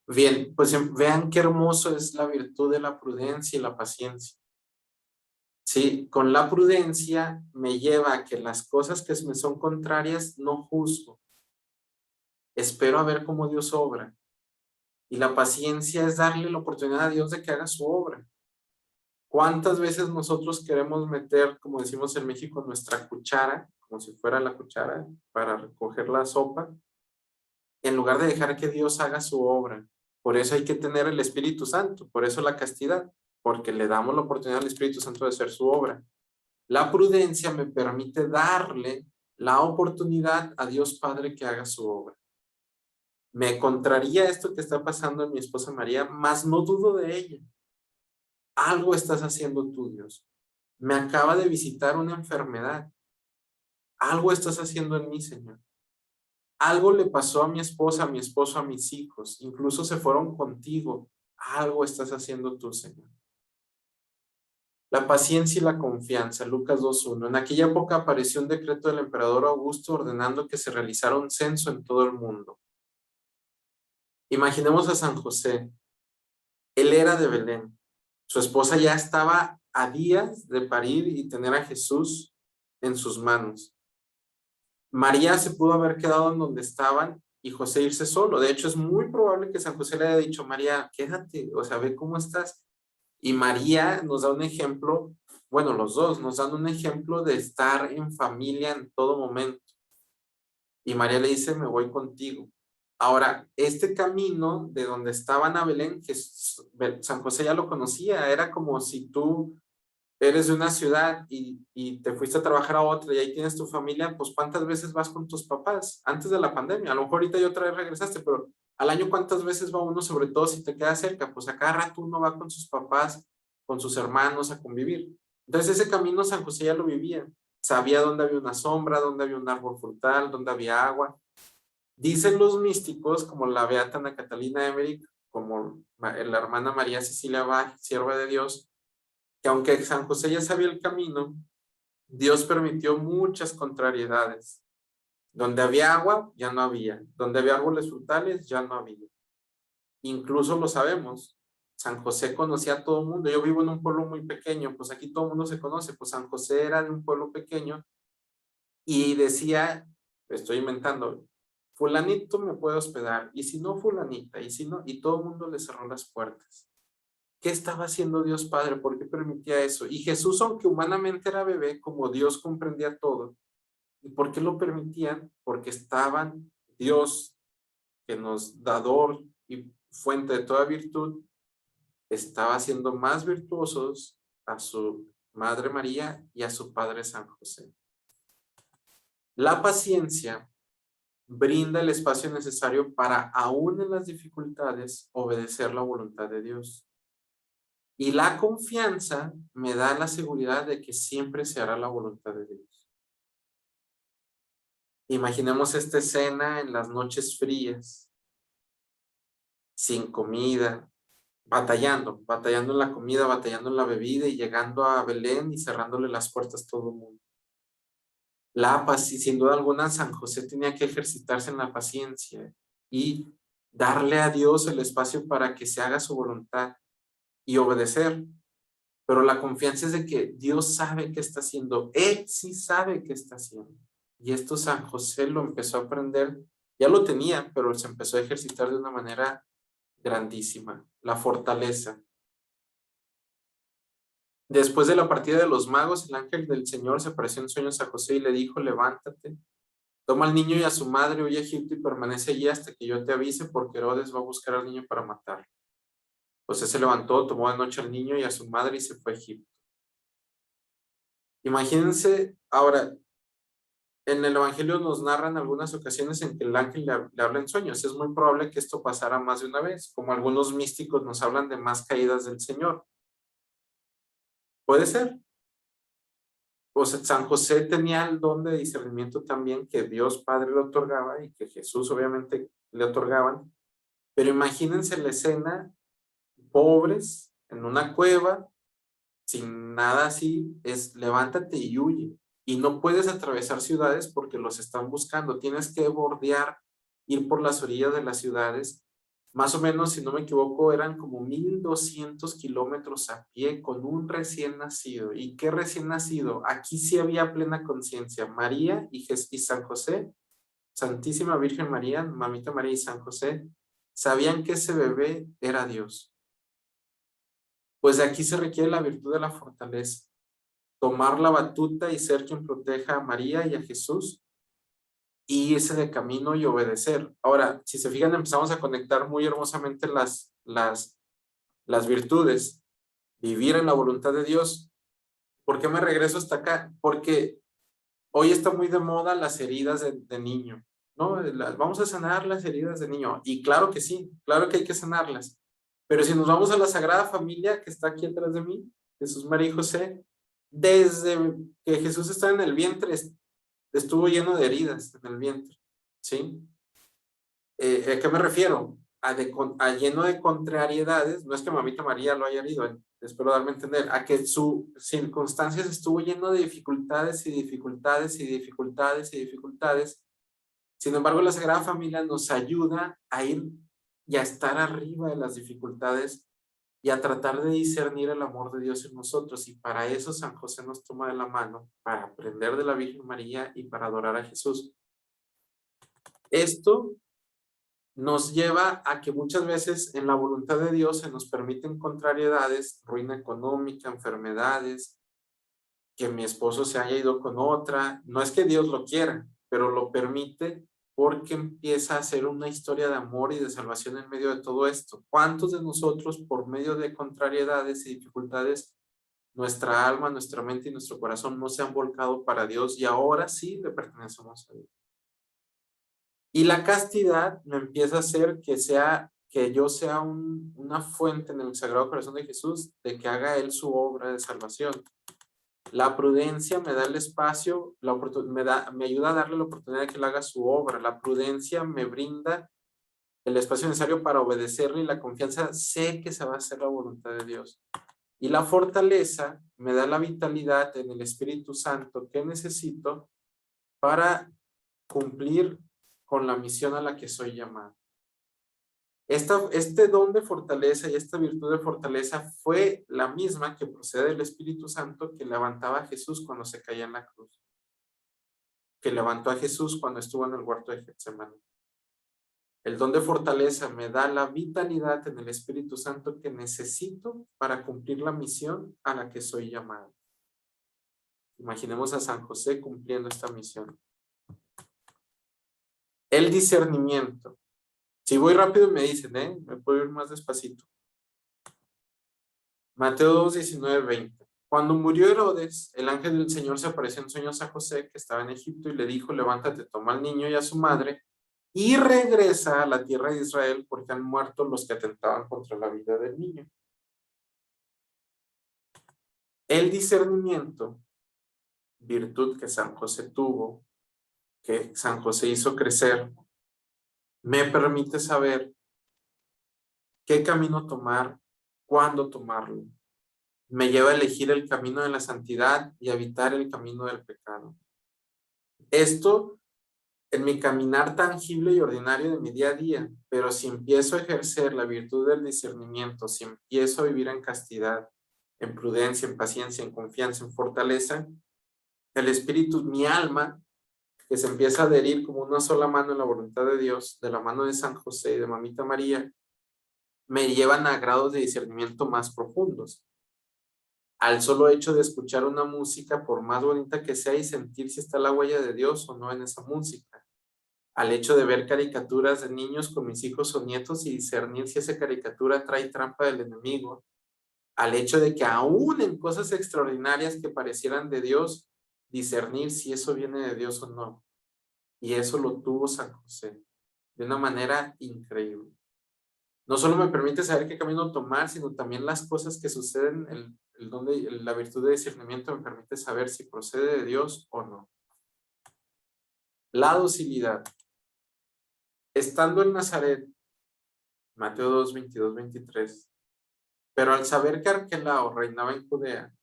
Bien, pues vean qué hermoso es la virtud de la prudencia y la paciencia. Sí, con la prudencia me lleva a que las cosas que me son contrarias no juzgo. Espero a ver cómo Dios obra. Y la paciencia es darle la oportunidad a Dios de que haga su obra. ¿Cuántas veces nosotros queremos meter, como decimos en México, nuestra cuchara, como si fuera la cuchara para recoger la sopa, en lugar de dejar que Dios haga su obra? Por eso hay que tener el Espíritu Santo, por eso la castidad, porque le damos la oportunidad al Espíritu Santo de hacer su obra. La prudencia me permite darle la oportunidad a Dios Padre que haga su obra. Me contraría esto que está pasando en mi esposa María, mas no dudo de ella. Algo estás haciendo tú, Dios. Me acaba de visitar una enfermedad. Algo estás haciendo en mí, Señor. Algo le pasó a mi esposa, a mi esposo, a mis hijos. Incluso se fueron contigo. Algo estás haciendo tú, Señor. La paciencia y la confianza, Lucas 2:1. En aquella época apareció un decreto del emperador Augusto ordenando que se realizara un censo en todo el mundo. Imaginemos a San José. Él era de Belén. Su esposa ya estaba a días de parir y tener a Jesús en sus manos. María se pudo haber quedado en donde estaban y José irse solo. De hecho, es muy probable que San José le haya dicho, María, quédate, o sea, ve cómo estás. Y María nos da un ejemplo, bueno, los dos nos dan un ejemplo de estar en familia en todo momento. Y María le dice, me voy contigo. Ahora, este camino de donde estaban a Belén, que San José ya lo conocía, era como si tú eres de una ciudad y te fuiste a trabajar a otra y ahí tienes tu familia, pues ¿cuántas veces vas con tus papás? Antes de la pandemia, a lo mejor ahorita ya otra vez regresaste, pero al año ¿cuántas veces va uno, sobre todo si te queda cerca? Pues a cada rato uno va con sus papás, con sus hermanos a convivir. Entonces ese camino San José ya lo vivía. Sabía dónde había una sombra, dónde había un árbol frutal, dónde había agua. Dicen los místicos, como la beata Ana Catalina Emmerich, como la hermana María Cecilia Bach, sierva de Dios, que aunque San José ya sabía el camino, Dios permitió muchas contrariedades. Donde había agua, ya no había. Donde había árboles frutales, ya no había. Incluso lo sabemos. San José conocía a todo el mundo. Yo vivo en un pueblo muy pequeño, pues aquí todo el mundo se conoce. Pues San José era de un pueblo pequeño y decía, estoy inventando, fulanito me puede hospedar, y si no, fulanita, y si no, y todo el mundo le cerró las puertas. ¿Qué estaba haciendo Dios Padre? ¿Por qué permitía eso? Y Jesús, aunque humanamente era bebé, como Dios comprendía todo. ¿Y por qué lo permitían? Porque estaban Dios, que nos dador y fuente de toda virtud, estaba haciendo más virtuosos a su Madre María y a su Padre San José. La paciencia brinda el espacio necesario para, aún en las dificultades, obedecer la voluntad de Dios. Y la confianza me da la seguridad de que siempre se hará la voluntad de Dios. Imaginemos esta escena en las noches frías, sin comida, batallando en la comida, batallando en la bebida y llegando a Belén y cerrándole las puertas a todo el mundo. La paciencia, sin duda alguna, San José tenía que ejercitarse en la paciencia y darle a Dios el espacio para que se haga su voluntad y obedecer. Pero la confianza es de que Dios sabe qué está haciendo. Él sí sabe qué está haciendo. Y esto San José lo empezó a aprender. Ya lo tenía, pero se empezó a ejercitar de una manera grandísima. La fortaleza. Después de la partida de los magos, el ángel del Señor se apareció en sueños a José y le dijo, levántate, toma al niño y a su madre, huye a Egipto y permanece allí hasta que yo te avise, porque Herodes va a buscar al niño para matarlo. José se levantó, tomó de noche al niño y a su madre y se fue a Egipto. Imagínense, ahora, en el Evangelio nos narran algunas ocasiones en que el ángel le habla en sueños. Es muy probable que esto pasara más de una vez, como algunos místicos nos hablan de más caídas del Señor. Puede ser. O sea, San José tenía el don de discernimiento también que Dios Padre le otorgaba y que Jesús obviamente le otorgaban. Pero imagínense la escena, pobres, en una cueva, sin nada así, es levántate y huye. Y no puedes atravesar ciudades porque los están buscando. Tienes que bordear, ir por las orillas de las ciudades. Más o menos, si no me equivoco, eran como 1200 kilómetros a pie con un recién nacido. ¿Y qué recién nacido? Aquí sí había plena conciencia. María y San José, Santísima Virgen María, Mamita María y San José, sabían que ese bebé era Dios. Pues de aquí se requiere la virtud de la fortaleza. Tomar la batuta y ser quien proteja a María y a Jesús y irse de camino y obedecer. Ahora, si se fijan, empezamos a conectar muy hermosamente las virtudes. Vivir en la voluntad de Dios. ¿Por qué me regreso hasta acá? Porque hoy está muy de moda las heridas de niño, ¿no? Vamos a sanar las heridas de niño. Y claro que sí, claro que hay que sanarlas. Pero si nos vamos a la Sagrada Familia que está aquí atrás de mí, Jesús, María y José, desde que Jesús estaba en el vientre, estuvo lleno de heridas en el vientre, ¿sí? ¿A qué me refiero? A lleno de contrariedades, no es que Mamita María lo haya herido, espero darme a entender, a que su circunstancias estuvo lleno de dificultades y dificultades y dificultades y dificultades. Sin embargo, la Sagrada Familia nos ayuda a ir y a estar arriba de las dificultades y a tratar de discernir el amor de Dios en nosotros. Y para eso San José nos toma de la mano, para aprender de la Virgen María y para adorar a Jesús. Esto nos lleva a que muchas veces en la voluntad de Dios se nos permiten contrariedades, ruina económica, enfermedades, que mi esposo se haya ido con otra. No es que Dios lo quiera, pero lo permite porque empieza a ser una historia de amor y de salvación en medio de todo esto. ¿Cuántos de nosotros, por medio de contrariedades y dificultades, nuestra alma, nuestra mente y nuestro corazón no se han volcado para Dios y ahora sí le pertenecemos a Dios? Y la castidad me empieza a hacer que yo sea una fuente en el Sagrado Corazón de Jesús, de que haga Él su obra de salvación. La prudencia me da el espacio, me ayuda a darle la oportunidad de que Él haga su obra. La prudencia me brinda el espacio necesario para obedecerle y la confianza, sé que se va a hacer la voluntad de Dios. Y la fortaleza me da la vitalidad en el Espíritu Santo que necesito para cumplir con la misión a la que soy llamado. Este don de fortaleza y esta virtud de fortaleza fue la misma que procede del Espíritu Santo que levantaba a Jesús cuando se caía en la cruz, que levantó a Jesús cuando estuvo en el huerto de Getsemaní. El don de fortaleza me da la vitalidad en el Espíritu Santo que necesito para cumplir la misión a la que soy llamado. Imaginemos a San José cumpliendo esta misión. El discernimiento. Si voy rápido me dicen, me puedo ir más despacito. Mateo 2, 19, 20. Cuando murió Herodes, el ángel del Señor se apareció en sueños a José, que estaba en Egipto, y le dijo, levántate, toma al niño y a su madre, y regresa a la tierra de Israel, porque han muerto los que atentaban contra la vida del niño. El discernimiento, virtud que San José tuvo, que San José hizo crecer, me permite saber qué camino tomar, cuándo tomarlo. Me lleva a elegir el camino de la santidad y a evitar el camino del pecado. Esto en mi caminar tangible y ordinario de mi día a día, pero si empiezo a ejercer la virtud del discernimiento, si empiezo a vivir en castidad, en prudencia, en paciencia, en confianza, en fortaleza, el espíritu, mi alma, que se empieza a adherir como una sola mano en la voluntad de Dios, de la mano de San José y de Mamita María, me llevan a grados de discernimiento más profundos. Al solo hecho de escuchar una música, por más bonita que sea, y sentir si está la huella de Dios o no en esa música. Al hecho de ver caricaturas de niños con mis hijos o nietos y discernir si esa caricatura trae trampa del enemigo. Al hecho de que aún en cosas extraordinarias que parecieran de Dios, discernir si eso viene de Dios o no. Y eso lo tuvo San José de una manera increíble. No solo me permite saber qué camino tomar, sino también las cosas que suceden, la virtud de discernimiento me permite saber si procede de Dios o no. La docilidad. Estando en Nazaret, Mateo 2, 22, 23, pero al saber que Arquelao reinaba en Judea,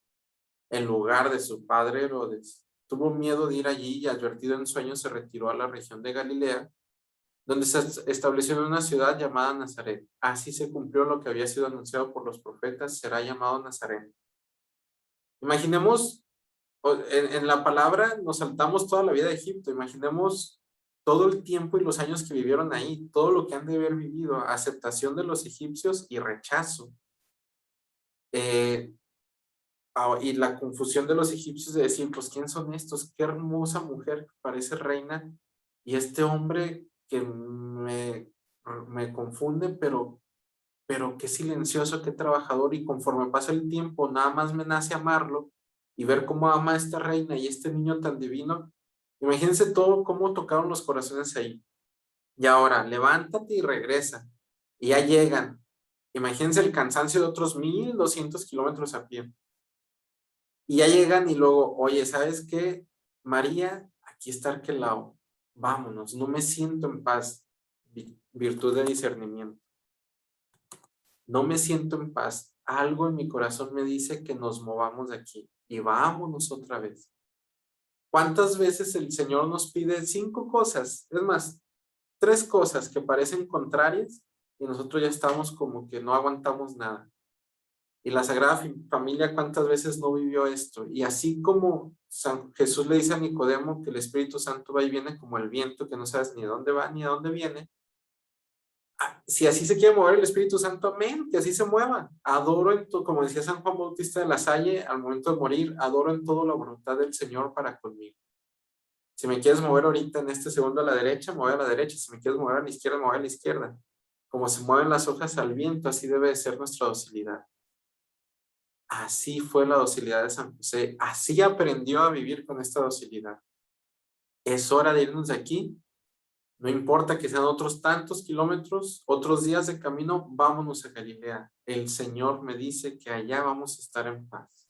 en lugar de su padre Herodes, tuvo miedo de ir allí y advertido en sueños se retiró a la región de Galilea, donde se estableció en una ciudad llamada Nazaret. Así se cumplió lo que había sido anunciado por los profetas, será llamado Nazaret. Imaginemos, en la palabra nos saltamos toda la vida de Egipto, imaginemos todo el tiempo y los años que vivieron ahí, todo lo que han de haber vivido, aceptación de los egipcios y rechazo. Y la confusión de los egipcios de decir, pues, ¿quién son estos? Qué hermosa mujer que parece reina, y este hombre que me confunde, pero qué silencioso, qué trabajador, y conforme pasa el tiempo, nada más me nace amarlo, y ver cómo ama a esta reina y este niño tan divino. Imagínense todo cómo tocaron los corazones ahí. Y ahora, levántate y regresa. Y ya llegan. Imagínense el cansancio de otros 1200 kilómetros a pie. Y ya llegan y luego, oye, ¿sabes qué? María, aquí está Arquelao. Vámonos, no me siento en paz. Virtud de discernimiento. No me siento en paz. Algo en mi corazón me dice que nos movamos de aquí y vámonos otra vez. ¿Cuántas veces el Señor nos pide 5 cosas? Es más, 3 cosas que parecen contrarias y nosotros ya estamos como que no aguantamos nada. Y la Sagrada Familia, ¿cuántas veces no vivió esto? Y así como Jesús le dice a Nicodemo que el Espíritu Santo va y viene como el viento, que no sabes ni a dónde va ni a dónde viene, Si así se quiere mover el Espíritu Santo, amén, que así se mueva. Adoro en todo, como decía San Juan Bautista de la Salle, al momento de morir, adoro en todo la voluntad del Señor para conmigo. Si me quieres mover ahorita en este segundo a la derecha, mueve a la derecha. Si me quieres mover a la izquierda, mueve a la izquierda. Como se mueven las hojas al viento, así debe de ser nuestra docilidad. Así fue la docilidad de San José. Así aprendió a vivir con esta docilidad. Es hora de irnos de aquí. No importa que sean otros tantos kilómetros, otros días de camino, vámonos a Galilea. El Señor me dice que allá vamos a estar en paz.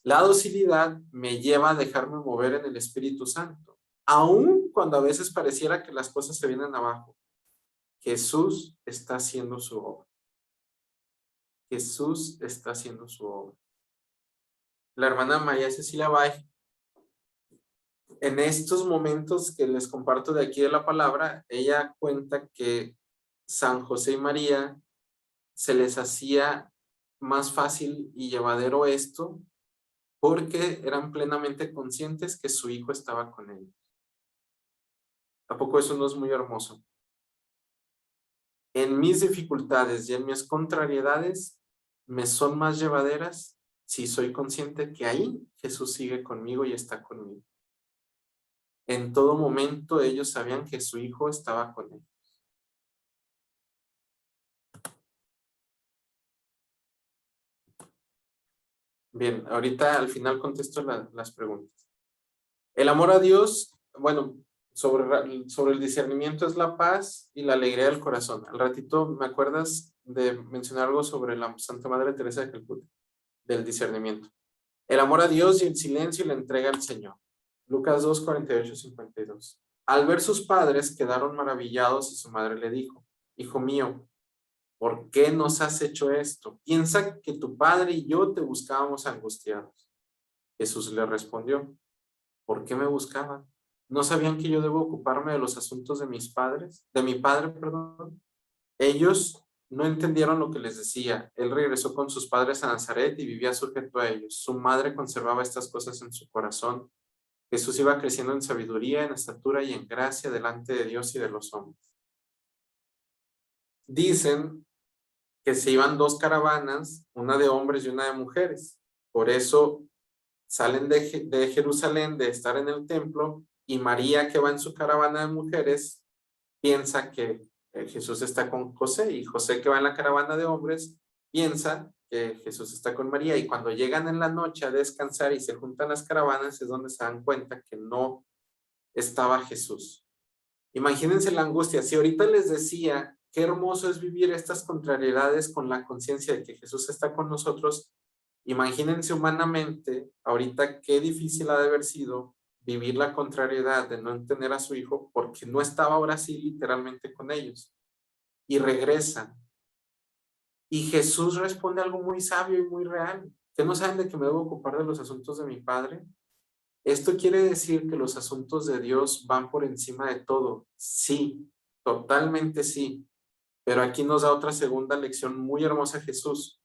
La docilidad me lleva a dejarme mover en el Espíritu Santo, aun cuando a veces pareciera que las cosas se vienen abajo. Jesús está haciendo su obra. Jesús está haciendo su obra. La hermana María Cecilia Bay, en estos momentos que les comparto de aquí de la palabra, ella cuenta que San José y María se les hacía más fácil y llevadero esto porque eran plenamente conscientes que su hijo estaba con ellos. ¿A poco eso no es muy hermoso? En mis dificultades y en mis contrariedades me son más llevaderas si soy consciente que ahí Jesús sigue conmigo y está conmigo. En todo momento ellos sabían que su hijo estaba con ellos. Bien, ahorita al final contesto las preguntas. El amor a Dios, bueno, sobre el discernimiento es la paz y la alegría del corazón. Al ratito, ¿me acuerdas de mencionar algo sobre la Santa Madre Teresa de Calcuta? Del discernimiento. El amor a Dios y el silencio y la entrega al Señor. Lucas 2, 48, 52. Al ver sus padres, quedaron maravillados y su madre le dijo, hijo mío, ¿por qué nos has hecho esto? Piensa que tu padre y yo te buscábamos angustiados. Jesús le respondió, ¿por qué me buscaban? ¿No sabían que yo debo ocuparme de los asuntos de mis padres? De mi padre, perdón. Ellos no entendieron lo que les decía. Él regresó con sus padres a Nazaret y vivía sujeto a ellos. Su madre conservaba estas cosas en su corazón. Jesús iba creciendo en sabiduría, en estatura y en gracia delante de Dios y de los hombres. Dicen que se iban dos caravanas, una de hombres y una de mujeres. Por eso salen de Jerusalén, de estar en el templo, y María, que va en su caravana de mujeres, piensa que Jesús está con José, y José, que va en la caravana de hombres, piensa que Jesús está con María, y cuando llegan en la noche a descansar y se juntan las caravanas, es donde se dan cuenta que no estaba Jesús. Imagínense la angustia. Si ahorita les decía qué hermoso es vivir estas contrariedades con la conciencia de que Jesús está con nosotros, imagínense humanamente ahorita qué difícil ha de haber sido vivir la contrariedad de no entender a su hijo porque no estaba ahora sí literalmente con ellos. Y regresan. Y Jesús responde algo muy sabio y muy real. ¿Qué no saben de que me debo ocupar de los asuntos de mi Padre? Esto quiere decir que los asuntos de Dios van por encima de todo. Sí, totalmente sí. Pero aquí nos da otra segunda lección muy hermosa Jesús.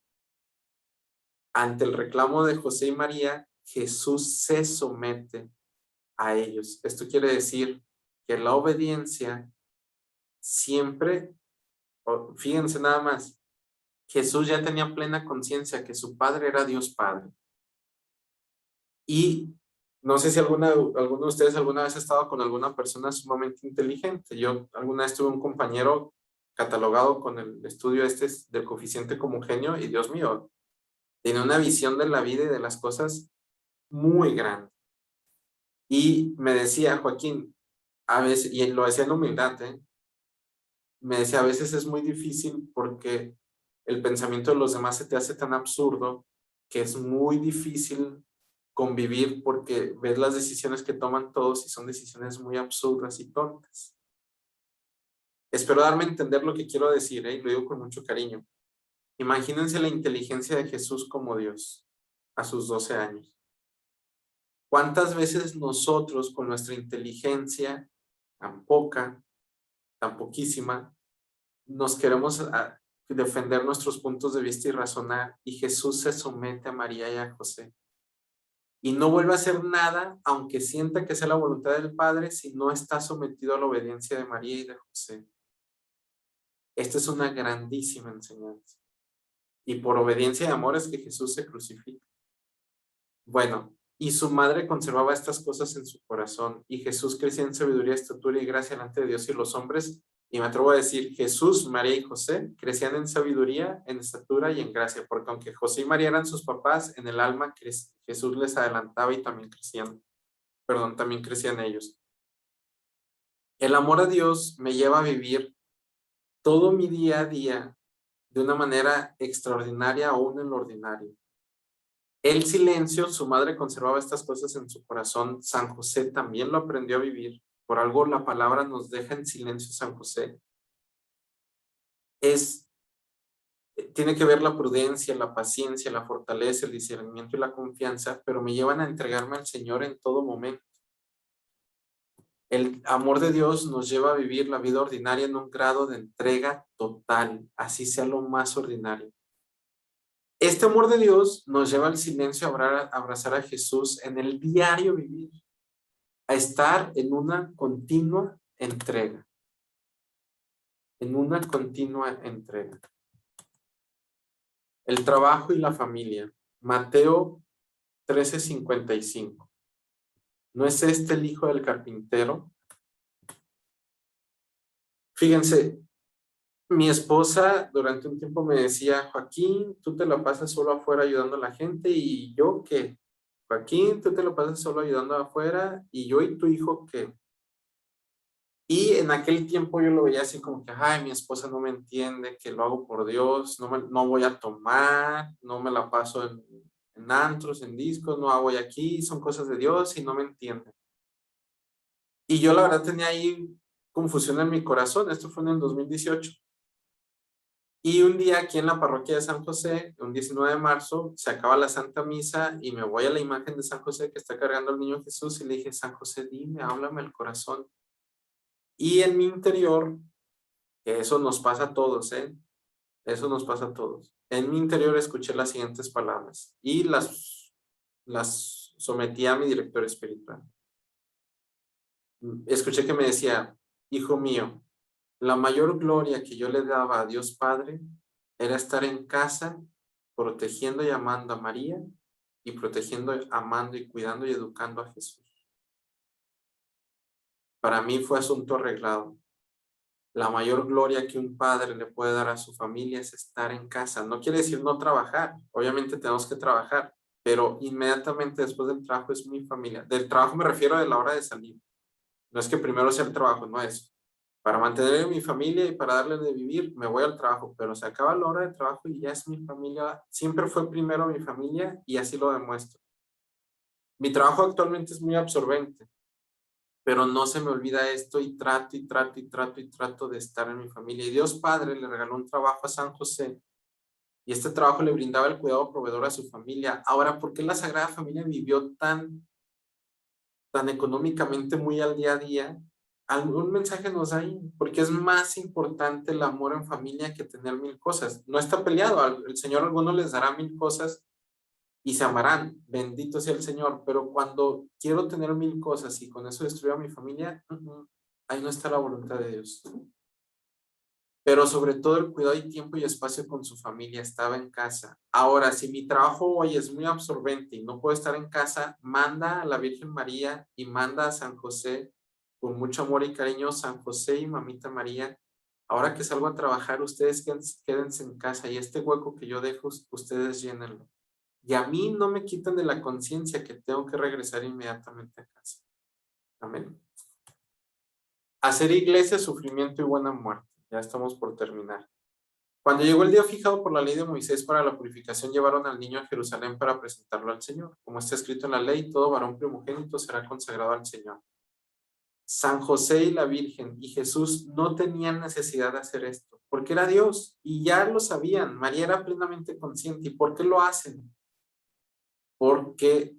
Ante el reclamo de José y María, Jesús se somete a ellos. Esto quiere decir que la obediencia siempre, fíjense nada más, Jesús ya tenía plena conciencia que su Padre era Dios Padre. Y no sé si alguno de ustedes alguna vez ha estado con alguna persona sumamente inteligente. Yo alguna vez tuve un compañero catalogado con el estudio del coeficiente como genio y Dios mío, tiene una visión de la vida y de las cosas muy grande. Y me decía, Joaquín, a veces, y lo decía en humildad, me decía, a veces es muy difícil porque el pensamiento de los demás se te hace tan absurdo que es muy difícil convivir porque ves las decisiones que toman todos y son decisiones muy absurdas y tontas. Espero darme a entender lo que quiero decir, y lo digo con mucho cariño. Imagínense la inteligencia de Jesús como Dios a sus 12 años. ¿Cuántas veces nosotros con nuestra inteligencia tan poca, tan poquísima, nos queremos defender nuestros puntos de vista y razonar, y Jesús se somete a María y a José? Y no vuelve a hacer nada, aunque sienta que sea la voluntad del Padre, si no está sometido a la obediencia de María y de José. Esta es una grandísima enseñanza. Y por obediencia y amor es que Jesús se crucifica. Bueno, y su madre conservaba estas cosas en su corazón, y Jesús crecía en sabiduría, estatura y gracia delante de Dios y los hombres. Y me atrevo a decir, Jesús, María y José crecían en sabiduría, en estatura y en gracia, porque aunque José y María eran sus papás, en el alma Jesús les adelantaba y también crecían ellos. El amor a Dios me lleva a vivir todo mi día a día de una manera extraordinaria, aún en lo ordinario. El silencio, su madre conservaba estas cosas en su corazón. San José también lo aprendió a vivir. Por algo la palabra nos deja en silencio San José. Tiene que ver la prudencia, la paciencia, la fortaleza, el discernimiento y la confianza, pero me llevan a entregarme al Señor en todo momento. El amor de Dios nos lleva a vivir la vida ordinaria en un grado de entrega total, así sea lo más ordinario. Este amor de Dios nos lleva al silencio a abrazar a Jesús en el diario vivir, a estar en una continua entrega, en una continua entrega. El trabajo y la familia. Mateo 13:55. ¿No es este el hijo del carpintero? Fíjense, mi esposa durante un tiempo me decía, Joaquín, tú te la pasas solo afuera ayudando a la gente, y yo qué. Joaquín, tú te la pasas solo ayudando afuera, y yo y tu hijo qué. Y en aquel tiempo yo lo veía así como que, ay, mi esposa no me entiende, que lo hago por Dios, no voy a tomar, no me la paso en antros, en discos, no hago aquí, son cosas de Dios y no me entiende. Y yo la verdad tenía ahí confusión en mi corazón. Esto fue en el 2018. Y un día aquí en la parroquia de San José, un 19 de marzo, se acaba la Santa Misa y me voy a la imagen de San José que está cargando al niño Jesús y le dije, San José, dime, háblame al corazón. Y en mi interior, que eso nos pasa a todos, eso nos pasa a todos. En mi interior escuché las siguientes palabras y las sometí a mi director espiritual. Escuché que me decía, hijo mío, la mayor gloria que yo le daba a Dios Padre era estar en casa protegiendo y amando a María y protegiendo, amando y cuidando y educando a Jesús. Para mí fue asunto arreglado. La mayor gloria que un padre le puede dar a su familia es estar en casa. No quiere decir no trabajar. Obviamente tenemos que trabajar, pero inmediatamente después del trabajo es mi familia. Del trabajo me refiero a la hora de salir. No es que primero sea el trabajo, no es. Para mantener a mi familia y para darle de vivir, me voy al trabajo, pero se acaba la hora de trabajo y ya es mi familia. Siempre fue primero mi familia y así lo demuestro. Mi trabajo actualmente es muy absorbente, pero no se me olvida esto y trato y trato y trato y trato de estar en mi familia. Y Dios Padre le regaló un trabajo a San José y este trabajo le brindaba el cuidado proveedor a su familia. Ahora, ¿por qué la Sagrada Familia vivió tan económicamente muy al día a día? Algún mensaje nos da ahí, porque es más importante el amor en familia que tener mil cosas. No está peleado, el Señor a algunos les dará mil cosas y se amarán, bendito sea el Señor, pero cuando quiero tener mil cosas y con eso destruyo a mi familia, ahí no está la voluntad de Dios. Pero sobre todo el cuidado y tiempo y espacio con su familia, estaba en casa. Ahora, si mi trabajo hoy es muy absorbente y no puedo estar en casa, manda a la Virgen María y manda a San José con mucho amor y cariño, San José y Mamita María. Ahora que salgo a trabajar, ustedes quédense en casa y este hueco que yo dejo, ustedes llénenlo. Y a mí no me quitan de la conciencia que tengo que regresar inmediatamente a casa. Amén. Hacer iglesia, sufrimiento y buena muerte. Ya estamos por terminar. Cuando llegó el día fijado por la ley de Moisés para la purificación, llevaron al niño a Jerusalén para presentarlo al Señor. Como está escrito en la ley, todo varón primogénito será consagrado al Señor. San José y la Virgen y Jesús no tenían necesidad de hacer esto, porque era Dios y ya lo sabían. María era plenamente consciente. ¿Y por qué lo hacen? Porque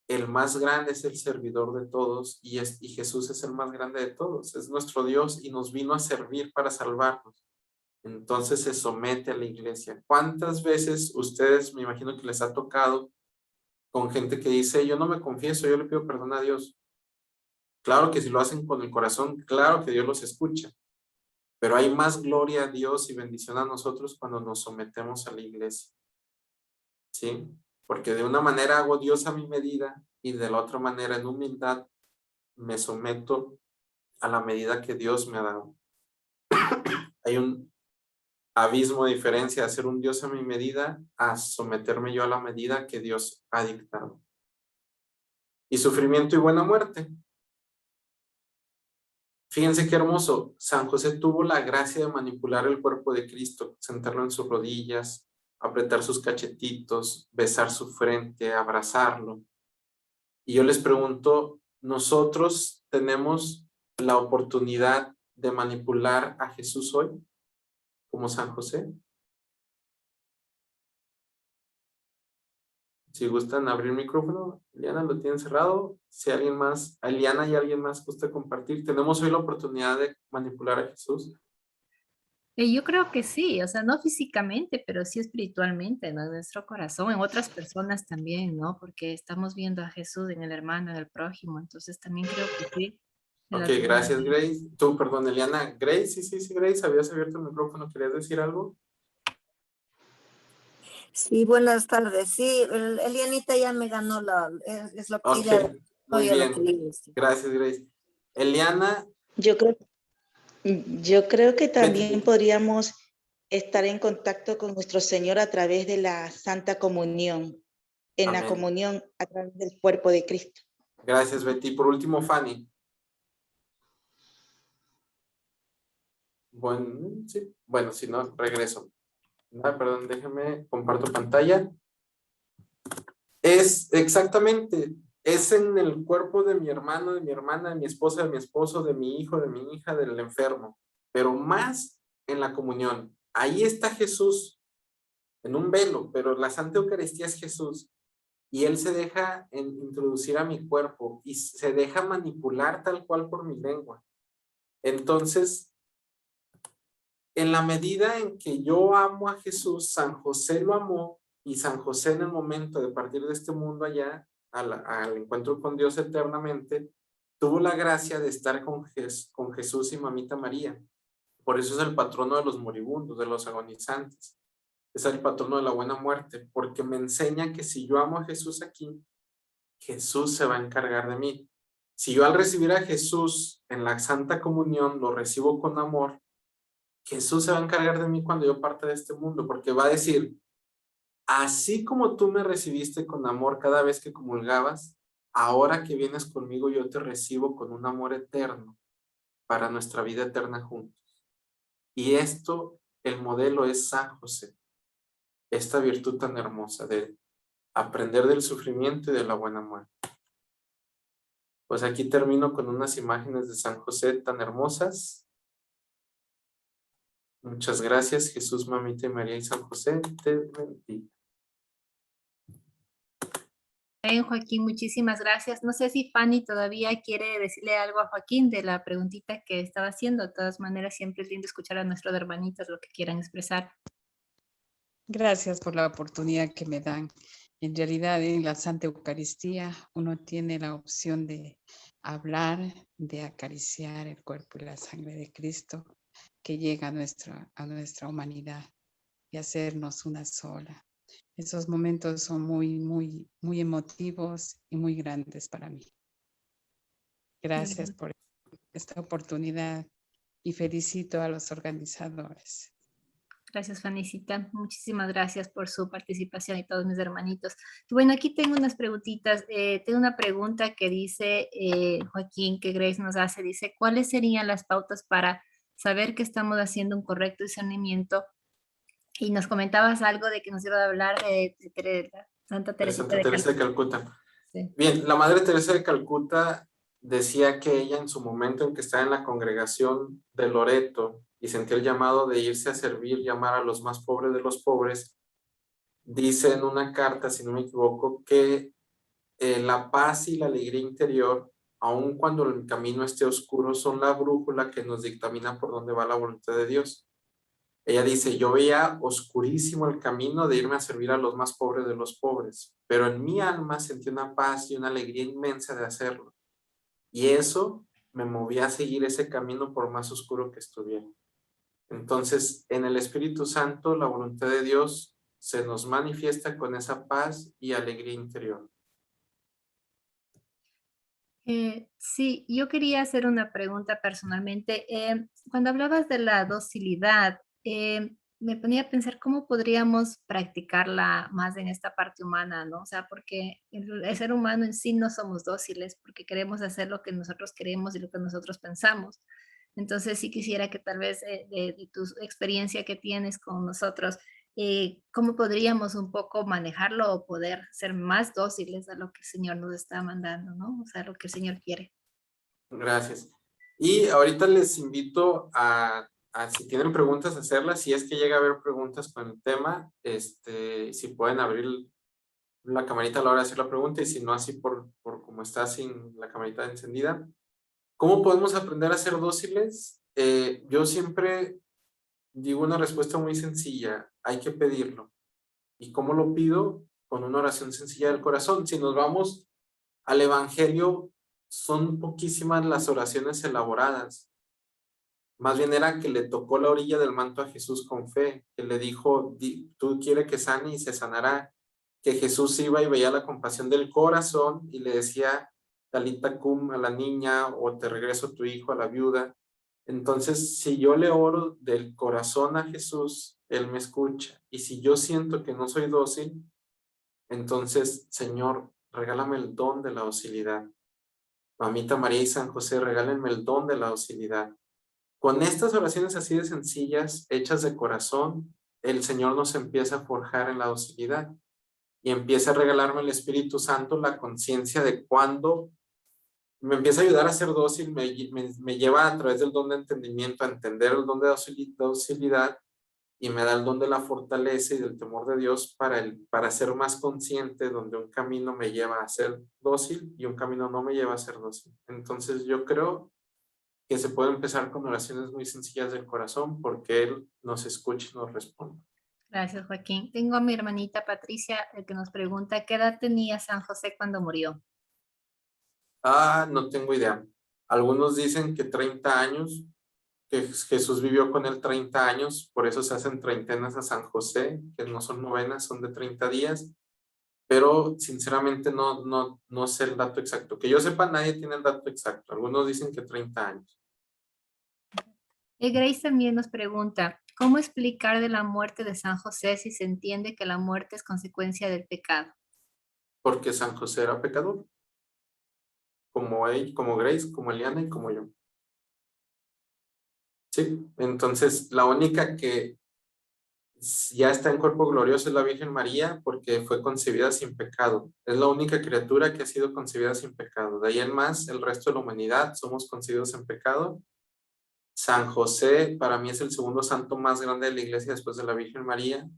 el más grande es el servidor de todos y Jesús es el más grande de todos. Es nuestro Dios y nos vino a servir para salvarnos. Entonces se somete a la iglesia. ¿Cuántas veces ustedes, me imagino que les ha tocado con gente que dice, yo no me confieso, yo le pido perdón a Dios? Claro que si lo hacen con el corazón, claro que Dios los escucha. pero hay más gloria a Dios y bendición a nosotros cuando nos sometemos a la iglesia, ¿sí? Porque de una manera hago Dios a mi medida y de la otra manera en humildad me someto a la medida que Dios me ha dado. Hay un abismo de diferencia de hacer un Dios a mi medida a someterme yo a la medida que Dios ha dictado. Y sufrimiento y buena muerte. Fíjense qué hermoso. San José tuvo la gracia de manipular el cuerpo de Cristo, sentarlo en sus rodillas, apretar sus cachetitos, besar su frente, abrazarlo. Y yo les pregunto, ¿nosotros tenemos la oportunidad de manipular a Jesús hoy, como San José? Si gustan abrir el micrófono, Eliana lo tiene cerrado. Si alguien más, Eliana y alguien más gusta compartir, tenemos hoy la oportunidad de manipular a Jesús. Yo creo que sí, o sea, no físicamente, pero sí espiritualmente, ¿no? En nuestro corazón, en otras personas también, ¿no? Porque estamos viendo a Jesús en el hermano, en el prójimo, entonces también creo que sí. En Ok, las demás. gracias, Grace. Tú, perdón, Eliana. Grace, sí, Grace, habías abierto el micrófono. ¿Querías decir algo? Sí, buenas tardes. Sí, Elianita ya me ganó es lo que Ok, ella, no, muy yo lo que bien. digo. Sí. Gracias, Grace. Eliana, Yo creo, yo creo que también Betty. podríamos estar en contacto con nuestro Señor a través de la Santa Comunión, en la Amén. comunión a través del cuerpo de Cristo. Gracias, Betty. Por último, Fanny. Bueno, sí. Bueno, si no, regreso. Perdón, déjame, comparto pantalla. Es exactamente, es en el cuerpo de mi hermano, de mi hermana, de mi esposa, de mi esposo, de mi hijo, de mi hija, del enfermo, pero más en la comunión. Ahí está Jesús, en un velo, pero la Santa Eucaristía es Jesús. Y Él se deja introducir a mi cuerpo y se deja manipular tal cual por mi lengua. Entonces, en la medida en que yo amo a Jesús, San José lo amó, y San José en el momento de partir de este mundo allá, al encuentro con Dios eternamente, tuvo la gracia de estar con Jesús y Mamita María. Por eso es el patrono de los moribundos, de los agonizantes. Es el patrono de la buena muerte, porque me enseña que si yo amo a Jesús aquí, Jesús se va a encargar de mí. Si yo al recibir a Jesús en la Santa Comunión lo recibo con amor, Jesús se va a encargar de mí cuando yo parta de este mundo, porque va a decir, así como tú me recibiste con amor cada vez que comulgabas, ahora que vienes conmigo yo te recibo con un amor eterno para nuestra vida eterna juntos. Y esto, el modelo es San José, esta virtud tan hermosa de aprender del sufrimiento y de la buena muerte. Pues aquí termino con unas imágenes de San José tan hermosas. Muchas gracias, Jesús, Mamita María y San José, te bendiga. Joaquín, muchísimas gracias. No sé si Fanny todavía quiere decirle algo a Joaquín de la preguntita que estaba haciendo. De todas maneras, siempre es lindo escuchar a nuestros hermanitos lo que quieran expresar. Gracias por la oportunidad que me dan. En realidad, en la Santa Eucaristía uno tiene la opción de hablar, de acariciar el cuerpo y la sangre de Cristo que llega a nuestra humanidad y hacernos una sola. Esos momentos son muy emotivos y muy grandes para mí. Gracias por esta oportunidad y felicito a los organizadores. Gracias, Fanicita. Muchísimas gracias por su participación y todos mis hermanitos. Y bueno, aquí tengo unas preguntitas. Tengo una pregunta que dice Joaquín, que Grace nos hace. Dice, ¿cuáles serían las pautas para saber que estamos haciendo un correcto discernimiento? Y nos comentabas algo de que nos iba a hablar de Santa Teresita de Calcuta. Sí. Bien, la Madre Teresa de Calcuta decía que ella en su momento en que estaba en la congregación de Loreto y sentía el llamado de irse a servir, llamar a los más pobres de los pobres, dice en una carta, si no me equivoco, que la paz y la alegría interior, aun cuando el camino esté oscuro, son la brújula que nos dictamina por dónde va la voluntad de Dios. Ella dice, yo veía oscurísimo el camino de irme a servir a los más pobres de los pobres, pero en mi alma sentí una paz y una alegría inmensa de hacerlo. Y eso me movía a seguir ese camino por más oscuro que estuviera. Entonces, en el Espíritu Santo, la voluntad de Dios se nos manifiesta con esa paz y alegría interior. Sí, yo quería hacer una pregunta personalmente. Cuando hablabas de la docilidad, me ponía a pensar cómo podríamos practicarla más en esta parte humana, ¿no? O sea, porque el ser humano en sí no somos dóciles porque queremos hacer lo que nosotros queremos y lo que nosotros pensamos. Entonces sí quisiera que tal vez de tu experiencia que tienes con nosotros, cómo podríamos un poco manejarlo o poder ser más dóciles a lo que el Señor nos está mandando, ¿no? O sea, lo que el Señor quiere. Gracias. Y ahorita les invito a si tienen preguntas, hacerlas. Si es que llega a haber preguntas con el tema, si pueden abrir la camarita a la hora de hacer la pregunta y si no, así por como está sin la camarita encendida. ¿Cómo podemos aprender a ser dóciles? Yo siempre digo una respuesta muy sencilla, hay que pedirlo. ¿Y cómo lo pido? Con una oración sencilla del corazón. Si nos vamos al Evangelio, son poquísimas las oraciones elaboradas. Más bien era que le tocó la orilla del manto a Jesús con fe, que le dijo, tú quieres que sane y se sanará. Que Jesús iba y veía la compasión del corazón y le decía, Talita cum a la niña o te regreso tu hijo a la viuda. Entonces, si yo le oro del corazón a Jesús, Él me escucha. Y si yo siento que no soy dócil, entonces, Señor, regálame el don de la docilidad. Mamita María y San José, regálenme el don de la docilidad. Con estas oraciones así de sencillas, hechas de corazón, el Señor nos empieza a forjar en la docilidad y empieza a regalarme el Espíritu Santo la conciencia de cuándo me empieza a ayudar a ser dócil, me lleva a través del don de entendimiento a entender el don de docilidad y me da el don de la fortaleza y del temor de Dios para ser más consciente donde un camino me lleva a ser dócil y un camino no me lleva a ser dócil. Entonces yo creo que se puede empezar con oraciones muy sencillas del corazón porque Él nos escucha y nos responde. Gracias, Joaquín. Tengo a mi hermanita Patricia que nos pregunta, ¿qué edad tenía San José cuando murió? No tengo idea. Algunos dicen que 30 años, que Jesús vivió con él 30 años, por eso se hacen treintenas a San José, que no son novenas, son de 30 días, pero sinceramente no sé el dato exacto. Que yo sepa, nadie tiene el dato exacto. Algunos dicen que 30 años. Grace también nos pregunta, ¿cómo explicar de la muerte de San José si se entiende que la muerte es consecuencia del pecado? Porque San José era pecador, como él, como Grace, como Eliana y como yo. Sí, entonces la única que ya está en cuerpo glorioso es la Virgen María porque fue concebida sin pecado. Es la única criatura que ha sido concebida sin pecado. De ahí en más, el resto de la humanidad somos concebidos en pecado. San José para mí es el segundo santo más grande de la iglesia después de la Virgen María,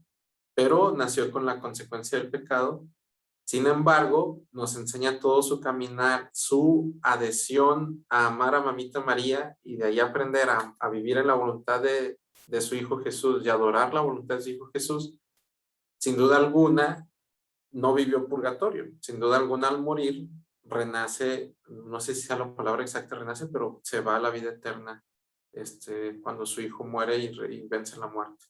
pero nació con la consecuencia del pecado. Sin embargo, nos enseña todo su caminar, su adhesión a amar a Mamita María y de ahí aprender a vivir en la voluntad de su Hijo Jesús y adorar la voluntad de su Hijo Jesús. Sin duda alguna, no vivió purgatorio. Sin duda alguna, al morir, renace, no sé si sea la palabra exacta, renace, pero se va a la vida eterna cuando su hijo muere y vence la muerte.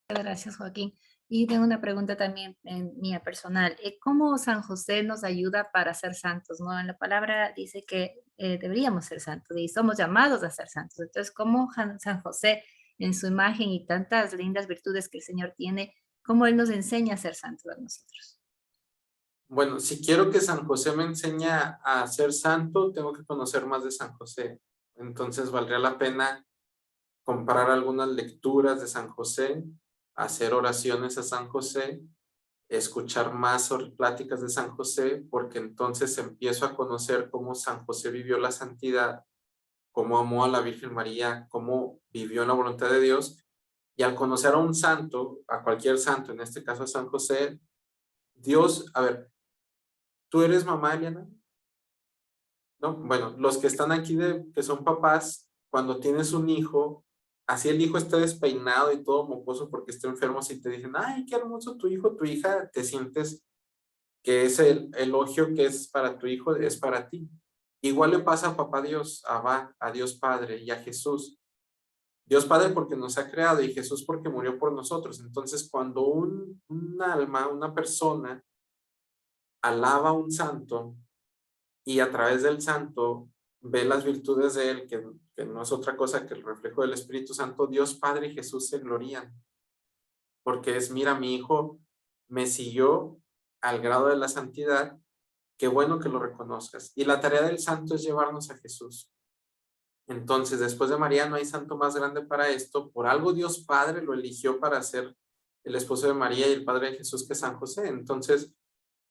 Gracias, Joaquín. Y tengo una pregunta también mía personal. ¿Cómo San José nos ayuda para ser santos? ¿No? En la palabra dice que deberíamos ser santos y somos llamados a ser santos. Entonces, ¿cómo San José, en su imagen y tantas lindas virtudes que el Señor tiene, cómo Él nos enseña a ser santos a nosotros? Bueno, si quiero que San José me enseñe a ser santo, tengo que conocer más de San José. Entonces, valdría la pena comparar algunas lecturas de San José, hacer oraciones a San José, escuchar más sobre pláticas de San José, porque entonces empiezo a conocer cómo San José vivió la santidad, cómo amó a la Virgen María, cómo vivió en la voluntad de Dios. Y al conocer a un santo, a cualquier santo, en este caso a San José, Dios, a ver, ¿tú eres mamá, Eliana? ¿No? Bueno, los que están aquí que son papás, cuando tienes un hijo, así el hijo esté despeinado y todo mocoso porque está enfermo, si te dicen, ay, qué hermoso tu hijo, tu hija, te sientes que ese elogio que es para tu hijo es para ti. Igual le pasa a papá Dios, a Dios Padre y a Jesús. Dios Padre porque nos ha creado y Jesús porque murió por nosotros. Entonces, cuando un alma, una persona, alaba a un santo y a través del santo ve las virtudes de él, que no es otra cosa que el reflejo del Espíritu Santo, Dios Padre y Jesús se glorían. Porque es, mira, mi hijo me siguió al grado de la santidad, qué bueno que lo reconozcas. Y la tarea del santo es llevarnos a Jesús. Entonces, después de María no hay santo más grande para esto. Por algo Dios Padre lo eligió para ser el esposo de María y el padre de Jesús, que es San José. Entonces,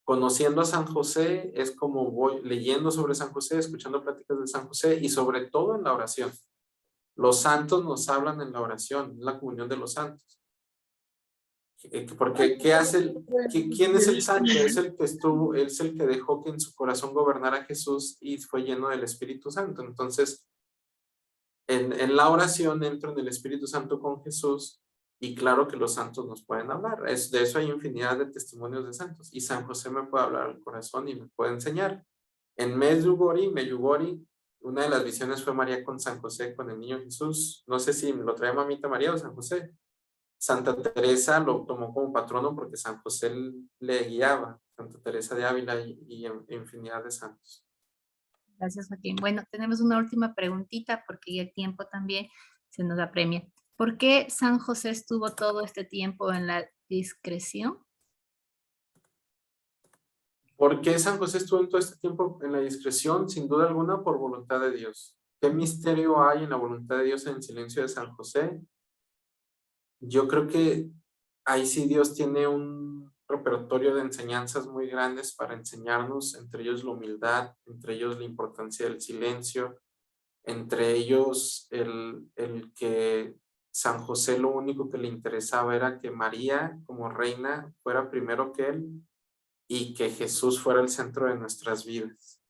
conociendo a San José es como voy leyendo sobre San José, escuchando pláticas de San José y sobre todo en la oración. Los santos nos hablan en la oración, en la comunión de los santos. Porque ¿quién es el santo? Es el que estuvo, es el que dejó que en su corazón gobernara a Jesús y fue lleno del Espíritu Santo. Entonces, en la oración entro en el Espíritu Santo con Jesús y claro que los santos nos pueden hablar. De eso hay infinidad de testimonios de santos y San José me puede hablar al corazón y me puede enseñar. En Medjugorje, una de las visiones fue María con San José, con el niño Jesús. No sé si lo traía mamita María o San José. Santa Teresa lo tomó como patrono porque San José le guiaba, Santa Teresa de Ávila y infinidad de santos. Gracias, Joaquín. Bueno, tenemos una última preguntita porque ya el tiempo también se nos apremia. ¿Por qué San José estuvo todo este tiempo en la discreción? ¿Por qué San José estuvo en todo este tiempo en la discreción? Sin duda alguna, por voluntad de Dios. ¿Qué misterio hay en la voluntad de Dios en el silencio de San José? Yo creo que ahí sí Dios tiene un repertorio de enseñanzas muy grandes para enseñarnos, entre ellos la humildad, entre ellos la importancia del silencio, entre ellos el que San José lo único que le interesaba era que María como reina fuera primero que él y que Jesús fuera el centro de nuestras vidas.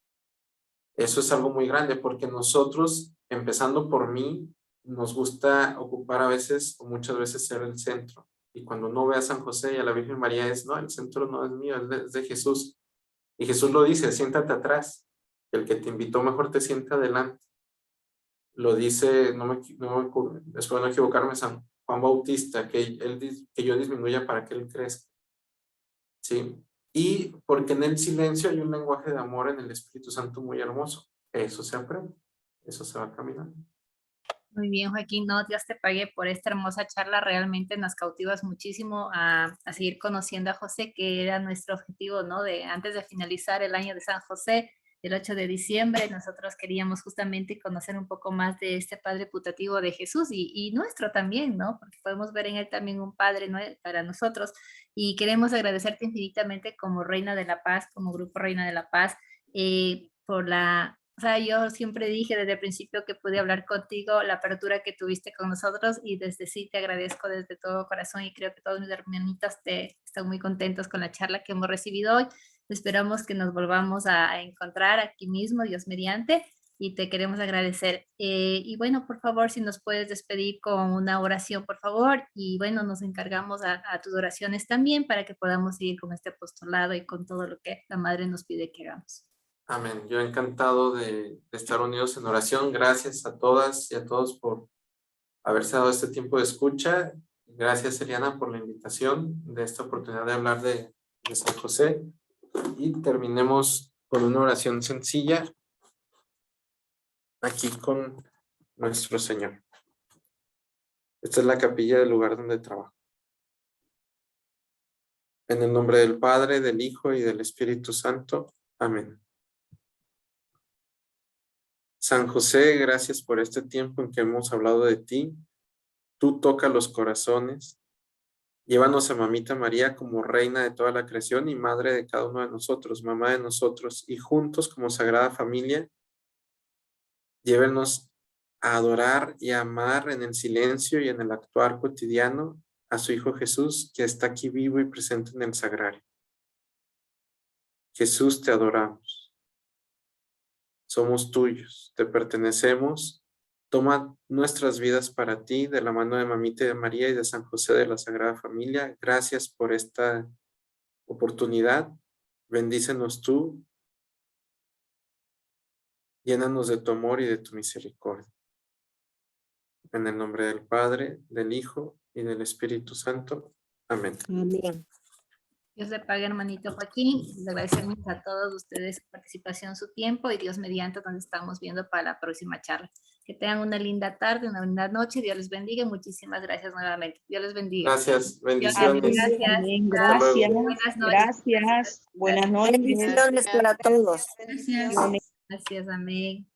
Eso es algo muy grande porque nosotros, empezando por mí, nos gusta ocupar a veces o muchas veces ser el centro. Y cuando uno ve a San José y a la Virgen María es, no, el centro no es mío, es de Jesús. Y Jesús lo dice, siéntate atrás. El que te invitó mejor te sienta adelante. Lo dice, espero no equivocarme, San Juan Bautista, que yo disminuya para que él crezca. ¿Sí? Y porque en el silencio hay un lenguaje de amor en el Espíritu Santo muy hermoso. Eso se aprende, eso se va caminando. Muy bien, Joaquín, no, Dios te pague por esta hermosa charla, realmente nos cautivas muchísimo a seguir conociendo a José, que era nuestro objetivo, ¿no? De antes de finalizar el año de San José, el 8 de diciembre, nosotros queríamos justamente conocer un poco más de este Padre putativo de Jesús y nuestro también, ¿no? Porque podemos ver en él también un Padre, ¿no? Para nosotros y queremos agradecerte infinitamente como Reina de la Paz, como Grupo Reina de la Paz, por la... O sea, yo siempre dije desde el principio que pude hablar contigo, la apertura que tuviste con nosotros y desde sí te agradezco desde todo corazón y creo que todos mis hermanitas están muy contentos con la charla que hemos recibido hoy. Esperamos que nos volvamos a encontrar aquí mismo, Dios mediante, y te queremos agradecer. Y bueno, por favor, si nos puedes despedir con una oración, por favor, y bueno, nos encargamos a tus oraciones también para que podamos seguir con este apostolado y con todo lo que la Madre nos pide que hagamos. Amén. Yo encantado de estar unidos en oración. Gracias a todas y a todos por haberse dado este tiempo de escucha. Gracias, Eliana, por la invitación de esta oportunidad de hablar de San José. Y terminemos con una oración sencilla aquí con nuestro Señor. Esta es la capilla del lugar donde trabajo. En el nombre del Padre, del Hijo y del Espíritu Santo. Amén. San José, gracias por este tiempo en que hemos hablado de ti. Tú toca los corazones. Llévanos a Mamita María como reina de toda la creación y madre de cada uno de nosotros, mamá de nosotros, y juntos como sagrada familia, llévenos a adorar y a amar en el silencio y en el actuar cotidiano a su Hijo Jesús, que está aquí vivo y presente en el sagrario. Jesús, te adoramos. Somos tuyos, te pertenecemos. Toma nuestras vidas para ti, de la mano de Mamita de María y de San José de la Sagrada Familia. Gracias por esta oportunidad. Bendícenos tú. Llénanos de tu amor y de tu misericordia. En el nombre del Padre, del Hijo y del Espíritu Santo. Amén. Amén. Dios le pague, hermanito Joaquín. Les agradecemos a todos ustedes su participación, su tiempo, y Dios mediante nos estamos viendo para la próxima charla. Que tengan una linda tarde, una linda noche. Dios les bendiga y muchísimas gracias nuevamente. Dios les bendiga. Gracias, Dios les bendiciones. bendiga. Gracias. Amén. Hasta luego. Gracias. Buenas noches. Gracias. Buenas noches. Bendiciones para todos. Gracias. Gracias, amén.